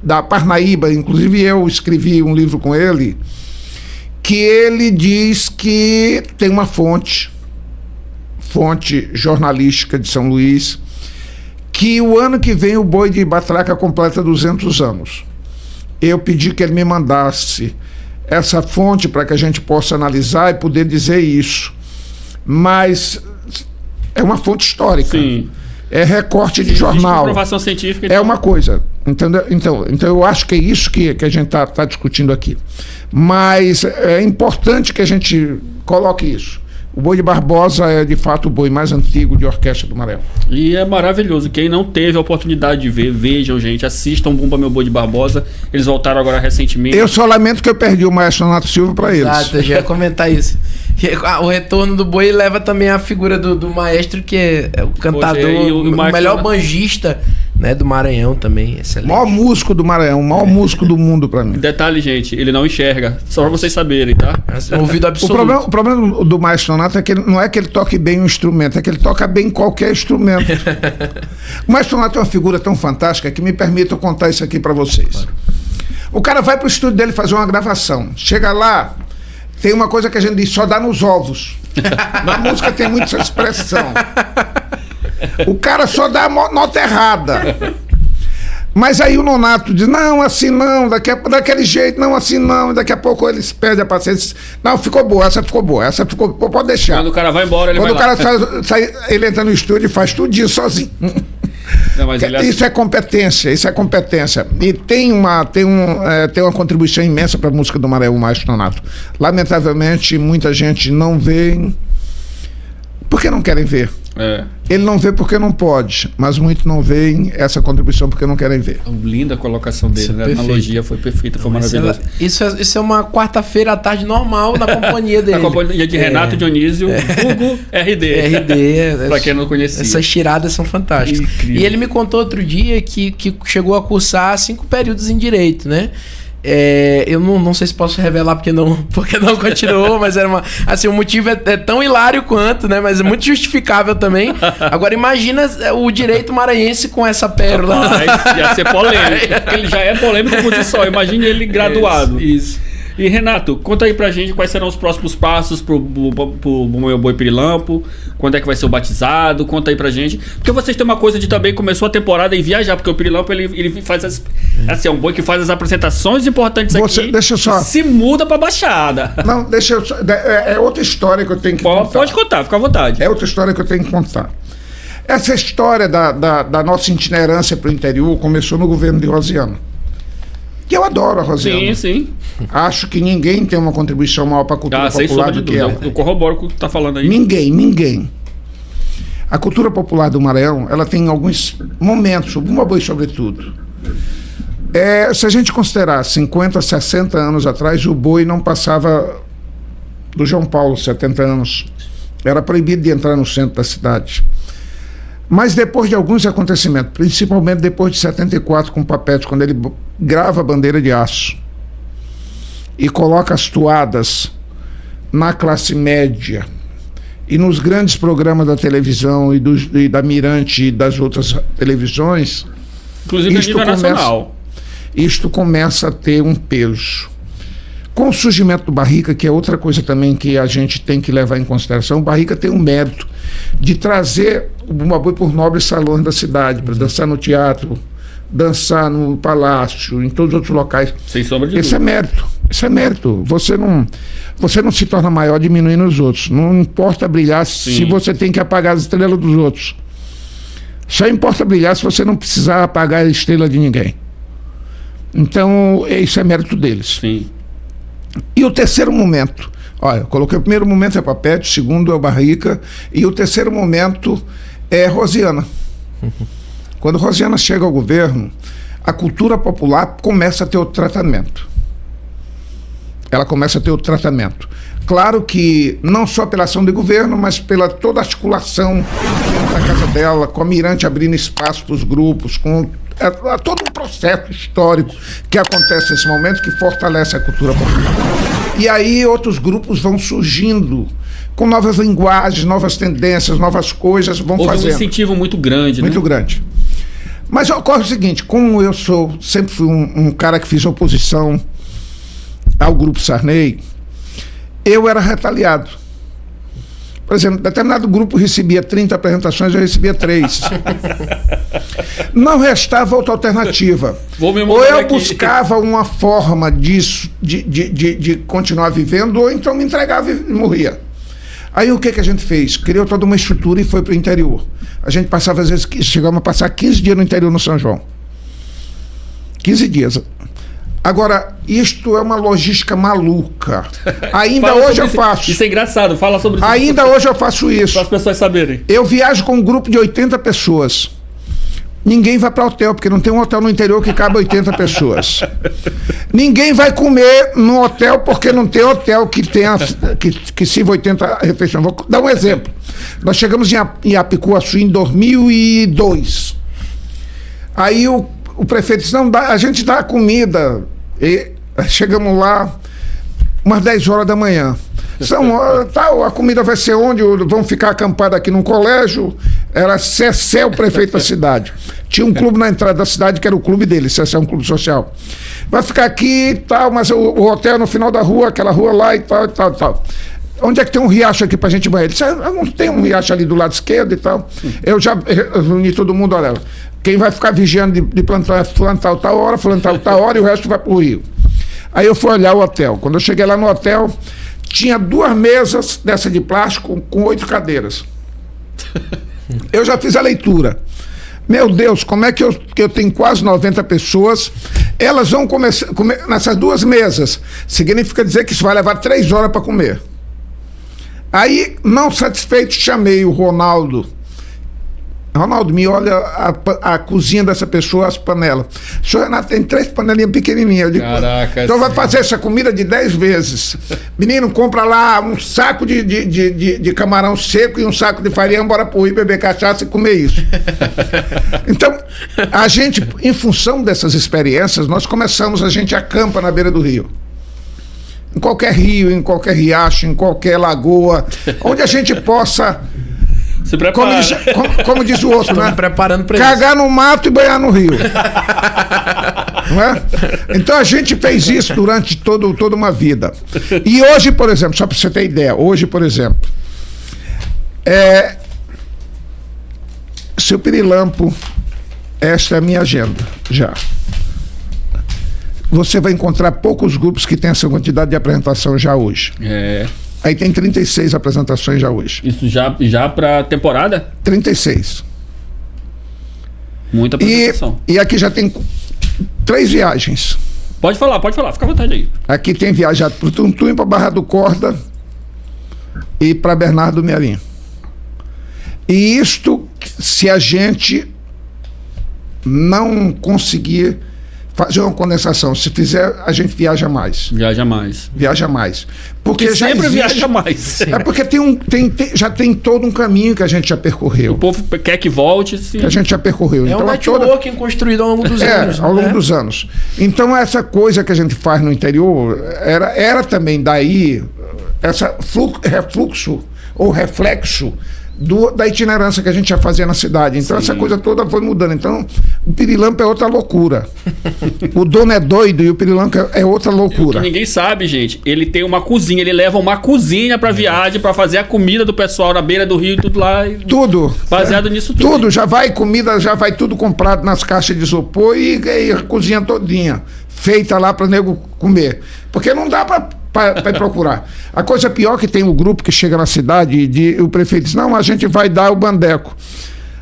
da Parnaíba, inclusive eu escrevi um livro com ele, que ele diz que tem uma fonte jornalística de São Luís, que o ano que vem o boi de Batraca completa 200 anos. Eu pedi que ele me mandasse essa fonte para que a gente possa analisar e poder dizer isso. Mas é uma fonte histórica. Sim. É recorte de jornal. Comprovação científica. É uma coisa. Entendeu? Então eu acho que é isso que a gente está discutindo aqui. Mas é importante que a gente coloque isso. O Boi de Barbosa é, de fato, o boi mais antigo de orquestra do Maranhão. E é maravilhoso. Quem não teve a oportunidade de ver, vejam, gente. Assistam Bumba Meu Boi de Barbosa. Eles voltaram agora recentemente. Eu só lamento que eu perdi o maestro Renato Silva para eles. Exato, eu já ia comentar isso. O retorno do boi leva também a figura do maestro, que é o cantador, o melhor banjista, né, do Maranhão também. Excelente. O maior músico do Maranhão, o maior músico do mundo para mim. Detalhe, gente, ele não enxerga. Só para vocês saberem, tá? Um ouvido absoluto. O problema do maestro Renato é que não é que ele toque bem um instrumento, é que ele toca bem qualquer instrumento. O maestro Renato é uma figura tão fantástica que me permite eu contar isso aqui para vocês. O cara vai pro estúdio dele fazer uma gravação. Chega lá, tem uma coisa que a gente diz, só dá nos ovos. Na música tem muito essa expressão. O cara só dá nota errada. Mas aí o Nonato diz, não, assim não, daquele jeito, não, assim não. E daqui a pouco eles perdem a paciência. Não, ficou boa, essa ficou boa, pode deixar. Quando o cara vai embora, ele Quando vai o cara sai, ele entra no estúdio e faz tudinho sozinho. Não, mas isso é competência. E tem uma contribuição imensa para a música do Maranhão, o maestro Nonato. Lamentavelmente, muita gente não vê porque não querem ver. Ele não vê porque não pode, mas muitos não veem essa contribuição porque não querem ver. Linda a colocação dele, né? A analogia foi perfeita, foi maravilhosa. Isso é uma quarta-feira à tarde normal na companhia dele. Na companhia de Renato Dionísio, Hugo RD. RD. Pra quem não conhecia. Essas tiradas são fantásticas. Incrível. E ele me contou outro dia que chegou a cursar 5 períodos em Direito, né? Eu não sei se posso revelar porque não continuou, mas era assim, o motivo é tão hilário quanto, né? Mas é muito justificável também. Agora imagina o direito maranhense com essa pérola. Ia ser polêmico, porque ele já é polêmico por si só. Imagine ele graduado. Isso. E Renato, conta aí pra gente quais serão os próximos passos pro Meu Boi Pirilampo, quando é que vai ser o batizado, conta aí pra gente. Porque vocês têm uma coisa de também, começou a temporada em viajar, porque o Pirilampo ele faz assim, é um boi que faz as apresentações importantes aqui, deixa eu só... se muda pra Baixada. Não, deixa eu só... É outra história que eu tenho que contar. Pode contar, fica à vontade. É outra história que eu tenho que contar. Essa história da nossa itinerância pro interior começou no governo de Rosiana. Que eu adoro a Rosiana. Sim. Acho que ninguém tem uma contribuição maior para a cultura popular do que ela. Eu corroboro com o que tu tá falando aí. Ninguém. A cultura popular do Maranhão, ela tem alguns momentos, o Bumba Boi sobretudo. Se a gente considerar 50, 60 anos atrás, o boi não passava do João Paulo, 70 anos. Era proibido de entrar no centro da cidade. Mas depois de alguns acontecimentos, principalmente depois de 74 com o Papete, quando ele grava a bandeira de aço e coloca as toadas na classe média e nos grandes programas da televisão e da Mirante e das outras televisões, inclusive a nível nacional, isto começa a ter um peso. Com o surgimento do Barrica, que é outra coisa também que a gente tem que levar em consideração, o Barrica tem um mérito de trazer o Bumba Boi por nobres salões da cidade, para dançar no teatro, dançar no palácio, em todos os outros locais. Sem sombra de dúvida. Isso é mérito. Você não se torna maior diminuindo os outros. Não importa brilhar se você tem que apagar as estrelas dos outros. Só importa brilhar se você não precisar apagar a estrela de ninguém. Então, isso é mérito deles. Sim. E o terceiro momento, olha, eu coloquei o primeiro momento é Papete, o segundo é o Barrica, e o terceiro momento é Rosiana. Quando Rosiana chega ao governo, a cultura popular começa a ter outro tratamento. Ela começa a ter outro tratamento. Claro que não só pela ação de governo, mas pela toda a articulação da casa dela, com a Mirante abrindo espaço para os grupos, com todo um processo histórico que acontece nesse momento que fortalece a cultura popular. E aí outros grupos vão surgindo com novas linguagens, novas tendências, novas coisas, vão fazendo. Houve um incentivo muito grande, muito grande. Mas ocorre o seguinte, como eu sempre fui um cara que fiz oposição ao Grupo Sarney, eu era retaliado. Por exemplo, determinado grupo recebia 30 apresentações, eu recebia 3. Não restava outra alternativa. Ou eu buscava uma forma disso, de continuar vivendo, ou então me entregava e morria. Aí o que a gente fez? Criou toda uma estrutura e foi para o interior. A gente passava, às vezes, chegamos a passar 15 dias no interior no São João. 15 dias. Agora, isto é uma logística maluca. Ainda hoje eu faço. Isso é engraçado, fala sobre isso. Ainda hoje eu faço isso. Para as pessoas saberem. Eu viajo com um grupo de 80 pessoas. Ninguém vai para hotel, porque não tem um hotel no interior que cabe 80 pessoas. Ninguém vai comer no hotel, porque não tem hotel que sirva 80 refeições. Vou dar um exemplo. Nós chegamos em Apicuaçu em 2002. Aí o prefeito disse, não, a gente dá comida. E chegamos lá umas 10 horas da manhã. A comida vai ser onde? Vamos ficar acampados aqui num colégio. Era Cessé, o prefeito da cidade. Tinha um clube na entrada da cidade que era o clube dele. Cessé é um clube social. Vai ficar aqui e tal, mas o hotel no final da rua, aquela rua lá e tal, e tal, e tal. Onde é que tem um riacho aqui pra gente banhar? Ele disse, não tem um riacho ali do lado esquerdo e tal. Eu já reuni todo mundo, olha, quem vai ficar vigiando de plantar é fulano tal hora, fulano tal hora, e o resto vai pro rio. Aí eu fui olhar o hotel. Quando eu cheguei lá no hotel, tinha 2 mesas dessa de plástico com 8 cadeiras. Eu já fiz a leitura. Meu Deus, como é que eu tenho quase 90 pessoas, elas vão comer nessas 2 mesas. Significa dizer que isso vai levar 3 horas para comer. Aí, não satisfeito, chamei o Ronaldo, Ronaldo, me olha a cozinha dessa pessoa, as panelas. O senhor Renato tem 3 panelinhas pequenininhas. Eu digo, Caraca, então vai fazer essa comida de 10 vezes. Menino, compra lá um saco de camarão seco e um saco de farinha, bora pro Rio beber cachaça e comer isso. Então, a gente, em função dessas experiências, a gente acampa na beira do rio. Em qualquer rio, em qualquer riacho, em qualquer lagoa, onde a gente possa... Se prepara. Como diz o outro, né? Preparando pra cagar no mato e banhar no rio. Não é? Então a gente fez isso durante toda uma vida. E hoje, por exemplo, só para você ter ideia, seu Pirilampo, esta é a minha agenda já. Você vai encontrar poucos grupos que têm essa quantidade de apresentação já hoje. Aí tem 36 apresentações já hoje. Isso já pra temporada? 36. Muita apresentação. E aqui já tem 3 viagens. Pode falar, fica à vontade aí. Aqui tem viajado para o Tuntum, para Barra do Corda e para Bernardo Mearim. E isto, se a gente não conseguir fazer uma condensação, se fizer, a gente viaja mais. Viaja mais. Porque já sempre existe, viaja mais. É porque já tem todo um caminho que a gente já percorreu. O povo quer que volte, sim. Que a gente já percorreu. Então, um networking construído ao longo dos anos. Ao longo dos anos. Então, essa coisa que a gente faz no interior era também daí, essa refluxo ou reflexo da itinerância que a gente já fazia na cidade. Então, essa coisa toda foi mudando. Então, o Pirilampo é outra loucura. O dono é doido e o Pirilampo é outra loucura. O que ninguém sabe, gente, ele tem uma cozinha, ele leva uma cozinha pra viagem, pra fazer a comida do pessoal na beira do rio e tudo lá. Tudo. Baseado nisso tudo. Tudo, já vai tudo comprado nas caixas de isopor e a cozinha todinha, feita lá para nego comer. Porque não dá para procurar. A coisa pior que tem o grupo que chega na cidade e o prefeito diz, não, a gente vai dar o bandeco.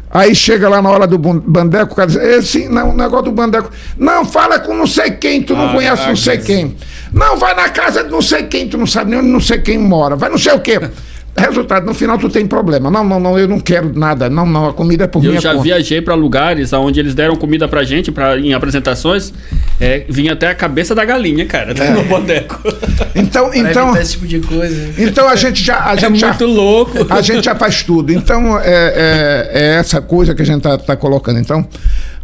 Aí chega lá na hora do bandeco, o cara diz, sim, não, o negócio do bandeco. Não, fala com não sei quem, tu não conhece não sei quem. Não, vai na casa de não sei quem, tu não sabe nem onde não sei quem mora. Vai não sei o quê. Resultado, no final tu tem problema. Não, eu não quero nada. Não, a comida é por minha conta. Eu já viajei para lugares onde eles deram comida pra gente em apresentações, vinha até a cabeça da galinha, cara, no boteco. Então esse tipo de coisa. Então a gente já muito louco. A gente já faz tudo. Então é essa coisa que a gente tá colocando. Então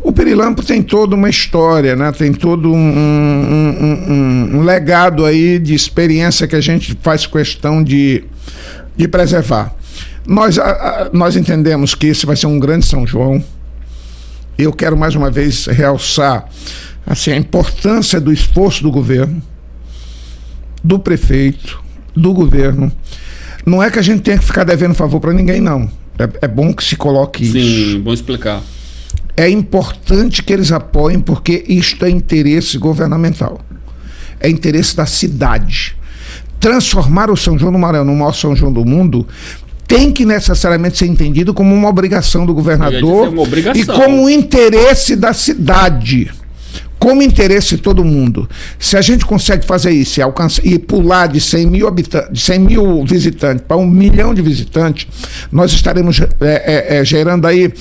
o Pirilampo tem toda uma história, né? Tem todo um legado aí de experiência que a gente faz questão de preservar. Nós entendemos que esse vai ser um grande São João. Eu quero mais uma vez realçar assim, a importância do esforço do governo, do prefeito, do governo. Não é que a gente tenha que ficar devendo favor para ninguém, não. É bom que se coloque isso. Sim, bom explicar. É importante que eles apoiem, porque isto é interesse governamental. É interesse da cidade. Transformar o São João do Maranhão no maior São João do mundo tem que necessariamente ser entendido como uma obrigação do governador e como um interesse da cidade, como interesse de todo mundo. Se a gente consegue fazer isso e pular de 100 mil visitantes para 1 milhão de visitantes, nós estaremos gerando aí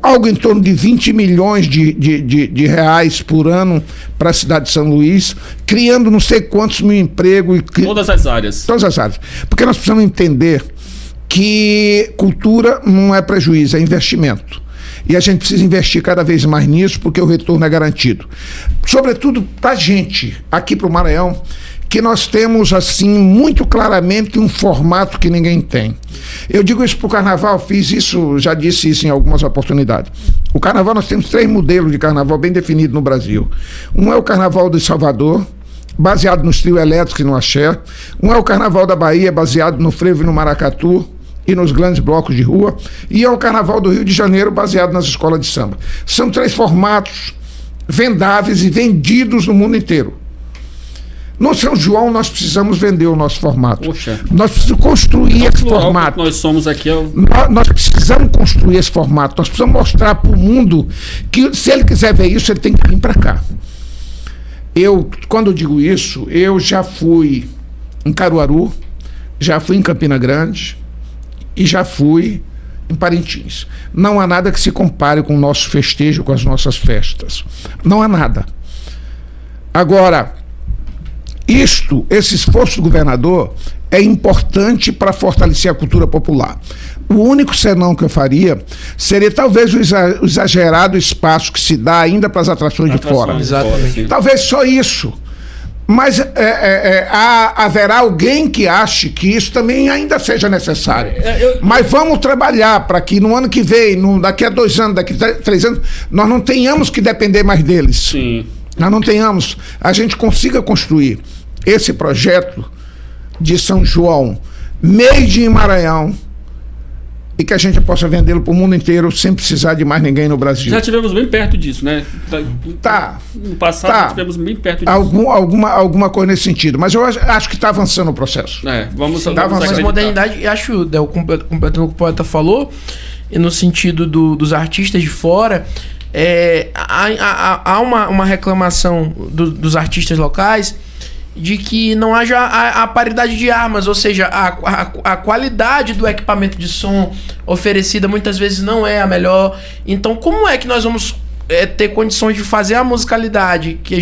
algo em torno de 20 milhões de reais por ano para a cidade de São Luís, criando não sei quantos mil empregos. Todas as áreas. Todas as áreas. Porque nós precisamos entender que cultura não é prejuízo, é investimento. E a gente precisa investir cada vez mais nisso, porque o retorno é garantido. Sobretudo para a gente, aqui para o Maranhão, que nós temos, assim, muito claramente um formato que ninguém tem. Eu digo isso para o Carnaval, já disse isso em algumas oportunidades. O Carnaval, nós temos 3 modelos de Carnaval bem definidos no Brasil. Um é o Carnaval de Salvador, baseado nos trios elétricos e no axé. Um é o Carnaval da Bahia, baseado no frevo e no maracatu e nos grandes blocos de rua, e é o Carnaval do Rio de Janeiro, baseado nas escolas de samba. São 3 formatos vendáveis e vendidos no mundo inteiro. No São João, nós precisamos vender o nosso formato. Poxa. Nós precisamos construir esse formato. Nós somos aqui... Nós precisamos construir esse formato. Nós precisamos mostrar para o mundo que, se ele quiser ver isso, ele tem que vir para cá. Quando eu digo isso, eu já fui em Caruaru, já fui em Campina Grande, e já fui em Parintins. Não há nada que se compare com o nosso festejo, com as nossas festas. Não há nada. Agora, esse esforço do governador é importante para fortalecer a cultura popular. O único senão que eu faria seria talvez o exagerado espaço que se dá ainda para as atrações de fora. Exatamente. Talvez só isso. Mas haverá alguém que ache que isso também ainda seja necessário. Mas vamos trabalhar para que no ano que vem, daqui a 2 anos, daqui a 3 anos, nós não tenhamos que depender mais deles. Sim. Nós não tenhamos, a gente consiga construir esse projeto de São João, made in Maranhão, e que a gente possa vendê-lo para o mundo inteiro sem precisar de mais ninguém no Brasil. Já tivemos bem perto disso, né? Tá. No passado já tivemos bem perto disso. Alguma coisa nesse sentido. Mas eu acho que está avançando o processo. Vamos Mas modernidade, acho, completando o que o poeta falou, e no sentido dos artistas de fora, há uma reclamação dos artistas locais de que não haja a paridade de armas, ou seja, a qualidade do equipamento de som oferecida muitas vezes não é a melhor. Então, como é que nós vamos ter condições de fazer a musicalidade que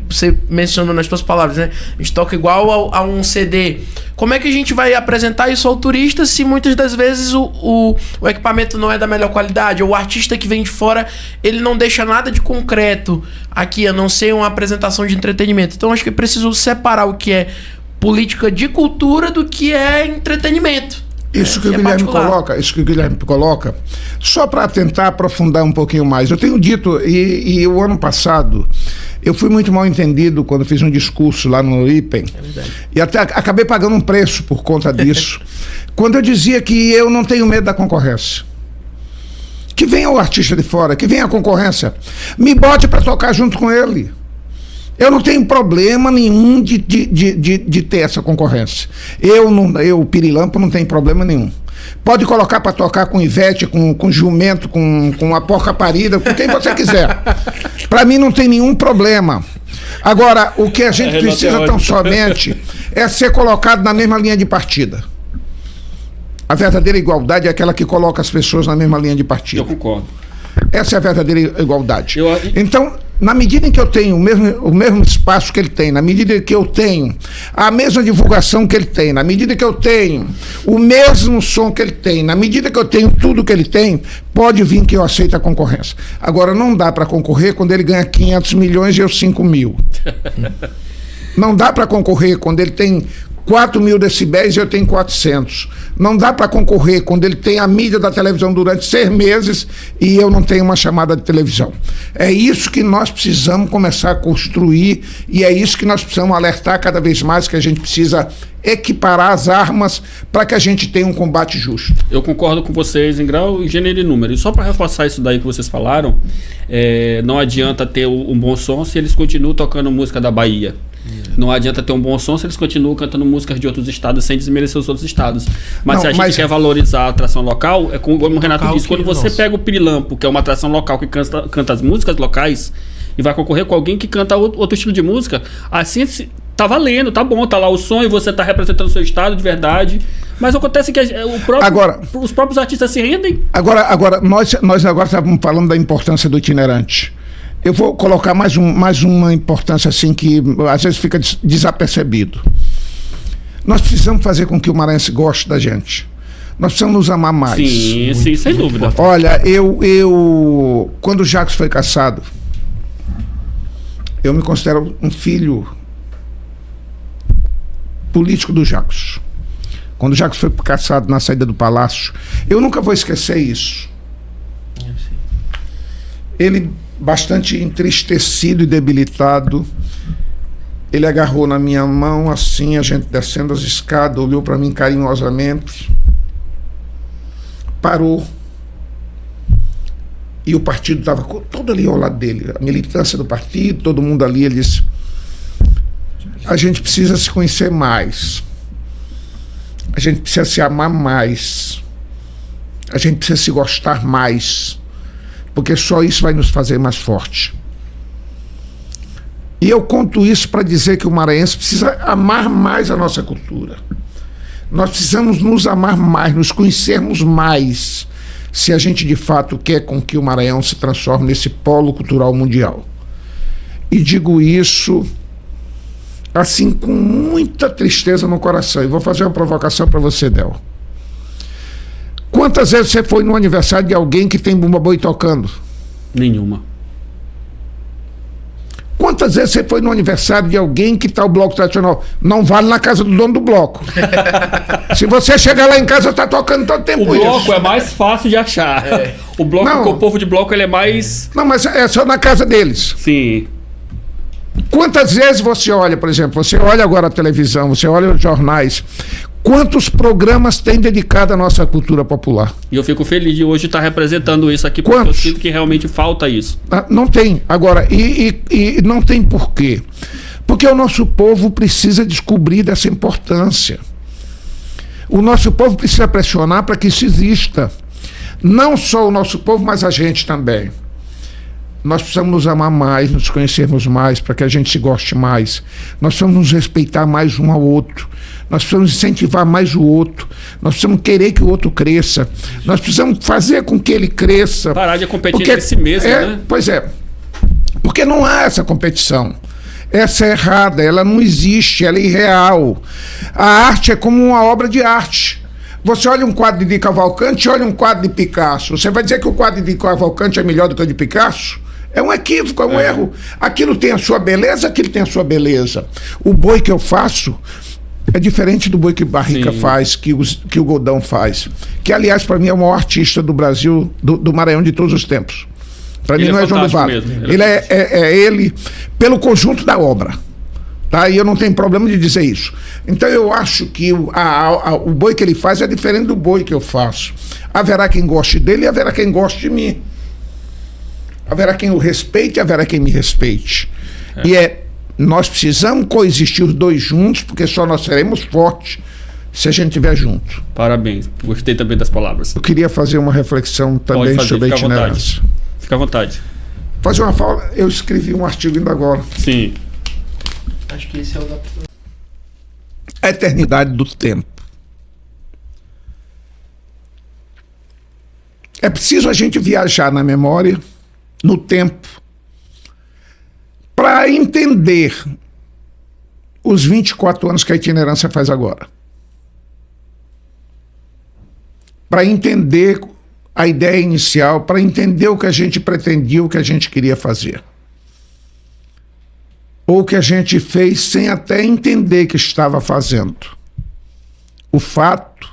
você mencionou nas suas palavras, né? A gente toca igual a um CD. Como é que a gente vai apresentar isso ao turista se muitas das vezes o equipamento não é da melhor qualidade? Ou o artista que vem de fora, ele não deixa nada de concreto aqui, a não ser uma apresentação de entretenimento. Então acho que é preciso separar o que é política de cultura do que é entretenimento. Isso que o Guilherme coloca, só para tentar aprofundar um pouquinho mais. Eu tenho dito, e o ano passado, eu fui muito mal entendido quando fiz um discurso lá no IPEM, e até acabei pagando um preço por conta disso, quando eu dizia que eu não tenho medo da concorrência. Que venha o artista de fora, que venha a concorrência, me bote para tocar junto com ele. Eu não tenho problema nenhum de ter essa concorrência. Eu, Pirilampo, não tenho problema nenhum. Pode colocar para tocar com Ivete, com jumento, com a porca parida, com quem você quiser. Para mim não tem nenhum problema. Agora, o que a gente precisa tão somente é ser colocado na mesma linha de partida. A verdadeira igualdade é aquela que coloca as pessoas na mesma linha de partida. Eu concordo. Essa é a verdadeira igualdade. Então, na medida em que eu tenho o mesmo espaço que ele tem, na medida em que eu tenho a mesma divulgação que ele tem, na medida que eu tenho o mesmo som que ele tem, na medida que eu tenho tudo que ele tem, pode vir que eu aceite a concorrência. Agora, não dá para concorrer quando ele ganha 500 milhões e eu 5 mil. Não dá para concorrer quando ele tem 4 mil decibéis e eu tenho 400. Não dá para concorrer quando ele tem a mídia da televisão durante 6 meses e eu não tenho uma chamada de televisão. É isso que nós precisamos começar a construir e é isso que nós precisamos alertar cada vez mais, que a gente precisa equiparar as armas para que a gente tenha um combate justo. Eu concordo com vocês em grau, gênero e número. E só para reforçar isso daí que vocês falaram, não adianta ter um bom som se eles continuam tocando música da Bahia. Não adianta ter um bom som se eles continuam cantando músicas de outros estados sem desmerecer os outros estados. Mas se a gente quer valorizar a atração local, é como o Renato disse, quando você pega o Pirilampo, que é uma atração local que canta as músicas locais, e vai concorrer com alguém que canta outro estilo de música, assim tá valendo, tá bom, tá lá o som e você tá representando o seu estado de verdade. Mas acontece que os próprios artistas se rendem. Agora nós agora estávamos falando da importância do itinerante. Eu vou colocar mais uma importância assim que às vezes fica desapercebido. Nós precisamos fazer com que o maranhense goste da gente. Nós precisamos nos amar mais. Sim, sem dúvida. Olha, eu quando o Jacques foi cassado, eu me considero um filho político do Jacques. Quando o Jacques foi cassado na saída do palácio, eu nunca vou esquecer isso. Ele, bastante entristecido e debilitado, ele agarrou na minha mão assim, a gente descendo as escadas, olhou para mim carinhosamente, parou, e o partido estava todo ali ao lado dele, a militância do partido, todo mundo ali. Ele disse: a gente precisa se conhecer mais, a gente precisa se amar mais, a gente precisa se gostar mais, porque só isso vai nos fazer mais forte. E eu conto isso para dizer que o maranhense precisa amar mais a nossa cultura. Nós precisamos nos amar mais, nos conhecermos mais, se a gente de fato quer com que o Maranhão se transforme nesse polo cultural mundial. E digo isso assim com muita tristeza no coração. E vou fazer uma provocação para você, Del. Quantas vezes você foi no aniversário de alguém que tem Bumba Boi tocando? Nenhuma. Quantas vezes você foi no aniversário de alguém que tá o bloco tradicional? Não vale na casa do dono do bloco. Se você chegar lá em casa, tá tocando todo tempo. O bloco é mais fácil de achar. O bloco, Não. com o povo de bloco, ele é mais... Não, mas é só na casa deles. Sim. Quantas vezes você olha, por exemplo, você olha agora a televisão, você olha os jornais, quantos programas tem dedicado à nossa cultura popular? E eu fico feliz de hoje estar representando isso aqui, porque Quantos? eu sinto que realmente falta isso. Não tem. Agora, e não tem por quê? Porque o nosso povo precisa descobrir dessa importância. O nosso povo precisa pressionar para que isso exista. Não só o nosso povo, mas a gente também. Nós precisamos nos amar mais, nos conhecermos mais, para que a gente se goste mais. Nós precisamos nos respeitar mais um ao outro. Nós precisamos incentivar mais o outro. Nós precisamos querer que o outro cresça. Nós precisamos fazer com que ele cresça. Parar de competir entre si mesmo, né? Pois é. Porque não há essa competição. Essa é errada, ela não existe, ela é irreal. A arte é como uma obra de arte. Você olha um quadro de Cavalcante e olha um quadro de Picasso. Você vai dizer que o quadro de Cavalcante é melhor do que o de Picasso? É um equívoco, é um erro. Aquilo tem a sua beleza, aquilo tem a sua beleza. O boi que eu faço é diferente do boi que Barrica Sim. faz, que o Godão faz. Que, aliás, para mim é o maior artista do Brasil, do Maranhão de todos os tempos. Para mim Ele não é é João do Vale. fantástico mesmo. Ele é ele pelo conjunto da obra. Tá? E eu não tenho problema de dizer isso. Então eu acho que o boi que ele faz é diferente do boi que eu faço. Haverá quem goste dele e haverá quem goste de mim. Haverá quem o respeite e haverá quem me respeite. Nós precisamos coexistir os dois juntos, porque só nós seremos fortes se a gente estiver junto. Parabéns. Gostei também das palavras. Eu queria fazer uma reflexão também fazer, sobre a fica à vontade. itinerância. Fica à vontade. Fazer uma fala, eu escrevi um artigo ainda agora. Sim. Acho que esse é o da... A eternidade do tempo. É preciso a gente viajar na memória, no tempo, para entender os 24 anos que a itinerância faz agora. Para entender a ideia inicial, para entender o que a gente pretendia, o que a gente queria fazer. Ou o que a gente fez sem até entender que estava fazendo. O fato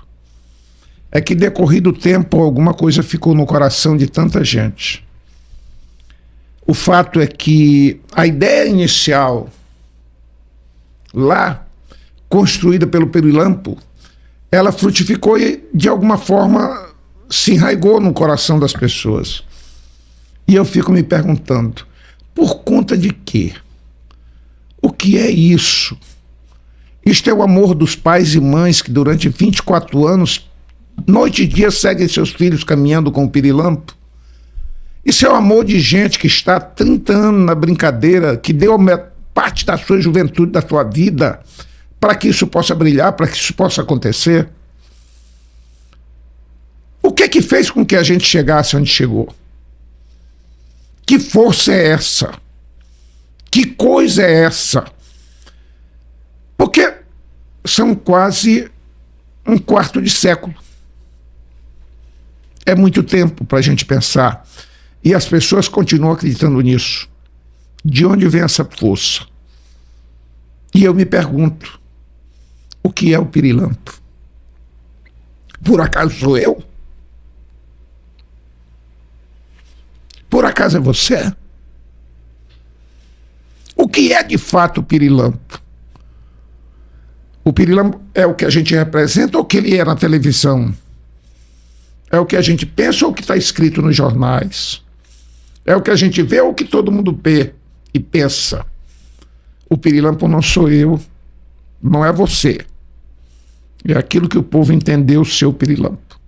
é que, decorrido o tempo, alguma coisa ficou no coração de tanta gente. O fato é que a ideia inicial, lá, construída pelo Pirilampo, ela frutificou e, de alguma forma, se enraigou no coração das pessoas. E eu fico me perguntando, por conta de quê? O que é isso? Isto é o amor dos pais e mães que durante 24 anos, noite e dia, seguem seus filhos caminhando com o Pirilampo? Isso é o amor de gente que está há 30 anos na brincadeira, que deu parte da sua juventude, da sua vida, para que isso possa brilhar, para que isso possa acontecer? O que é que fez com que a gente chegasse onde chegou? Que força é essa? Que coisa é essa? Porque são quase um quarto de século. É muito tempo para a gente pensar. E as pessoas continuam acreditando nisso. De onde vem essa força? E eu me pergunto, o que é o Pirilampo? Por acaso sou eu? Por acaso é você? O que é de fato o Pirilampo? O Pirilampo é o que a gente representa ou o que ele é na televisão? É o que a gente pensa ou o que está escrito nos jornais? É o que a gente vê ou o que todo mundo vê e pensa? O Pirilampo não sou eu, não é você. É aquilo que o povo entendeu ser o Pirilampo.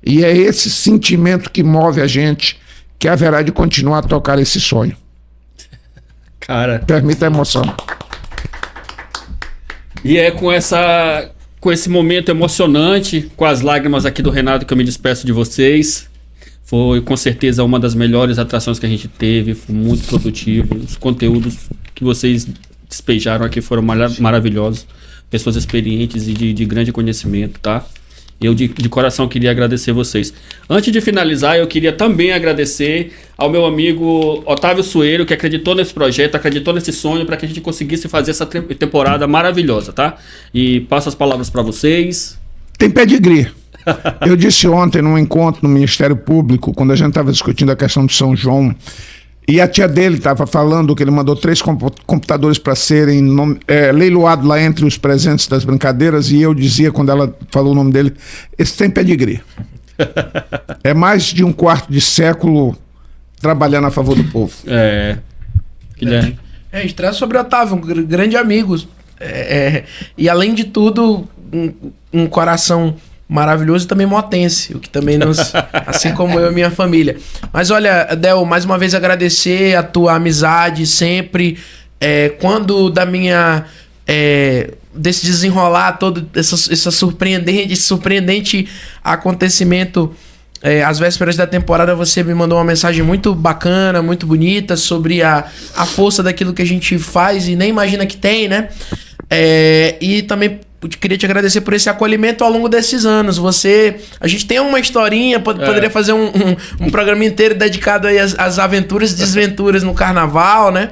E é esse sentimento que move a gente, que haverá de continuar a tocar esse sonho. Cara. Permita a emoção. E é com essa com esse momento emocionante, com as lágrimas aqui do Renato, que eu me despeço de vocês. Foi com certeza uma das melhores atrações que a gente teve, foi muito produtivo. Os conteúdos que vocês despejaram aqui foram maravilhosos. Pessoas experientes e de grande conhecimento, tá? Eu de coração queria agradecer vocês. Antes de finalizar, eu queria também agradecer ao meu amigo Otávio Sueiro, que acreditou nesse projeto, acreditou nesse sonho para que a gente conseguisse fazer essa temporada maravilhosa, tá? E passo as palavras para vocês. Tem pedigree. Eu disse ontem num encontro no Ministério Público, quando a gente estava discutindo a questão do São João, e a tia dele estava falando que ele mandou 3 computadores para serem leiloados lá entre os presentes das brincadeiras, e eu dizia, quando ela falou o nome dele, esse tem pedigree. É mais de um quarto de século trabalhando a favor do povo. Guilherme. A gente traz sobre o Otávio, um grande amigo. E além de tudo, um coração maravilhoso e também motense, o que também nos... assim como eu e minha família. Mas olha, Del, mais uma vez agradecer a tua amizade sempre. Quando da minha... desse desenrolar todo esse surpreendente acontecimento, às vésperas da temporada, você me mandou uma mensagem muito bacana, muito bonita sobre a força daquilo que a gente faz e nem imagina que tem, né? E também queria te agradecer por esse acolhimento ao longo desses anos. A gente tem uma historinha, poderia fazer um programa inteiro dedicado aí às aventuras e desventuras no carnaval, né?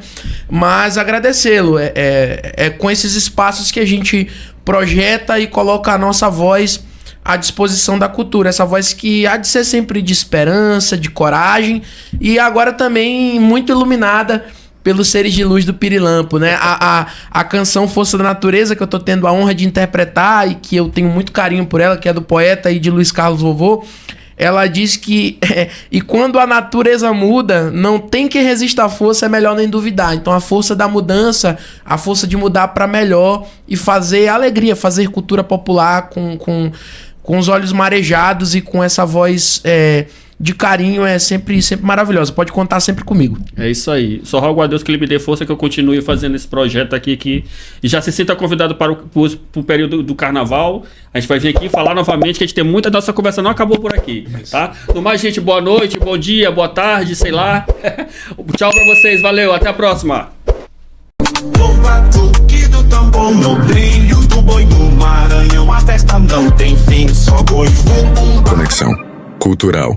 Mas agradecê-lo. É com esses espaços que a gente projeta e coloca a nossa voz à disposição da cultura. Essa voz que há de ser sempre de esperança, de coragem e agora também muito iluminada pelos seres de luz do Pirilampo, né? A canção Força da Natureza, que eu tô tendo a honra de interpretar e que eu tenho muito carinho por ela, que é do poeta e de Luiz Carlos Vovô, ela diz que e quando a natureza muda, não tem que resistir à força, é melhor nem duvidar. Então a força da mudança, a força de mudar para melhor e fazer alegria, fazer cultura popular com os olhos marejados e com essa voz de carinho é sempre maravilhosa. Pode contar sempre comigo. É isso aí. Só rogo a Deus que Ele me dê força, que eu continue fazendo esse projeto aqui. E já se sinta convidado para o período do carnaval. A gente vai vir aqui falar novamente, que a gente tem muita... Nossa conversa não acabou por aqui, tá? No mais, gente, boa noite, bom dia, boa tarde, sei lá. Tchau pra vocês, valeu, até a próxima. No batuque do tambor, no brilho do boi do Maranhão, a festa não tem fim, só boi. Conexão Cultural.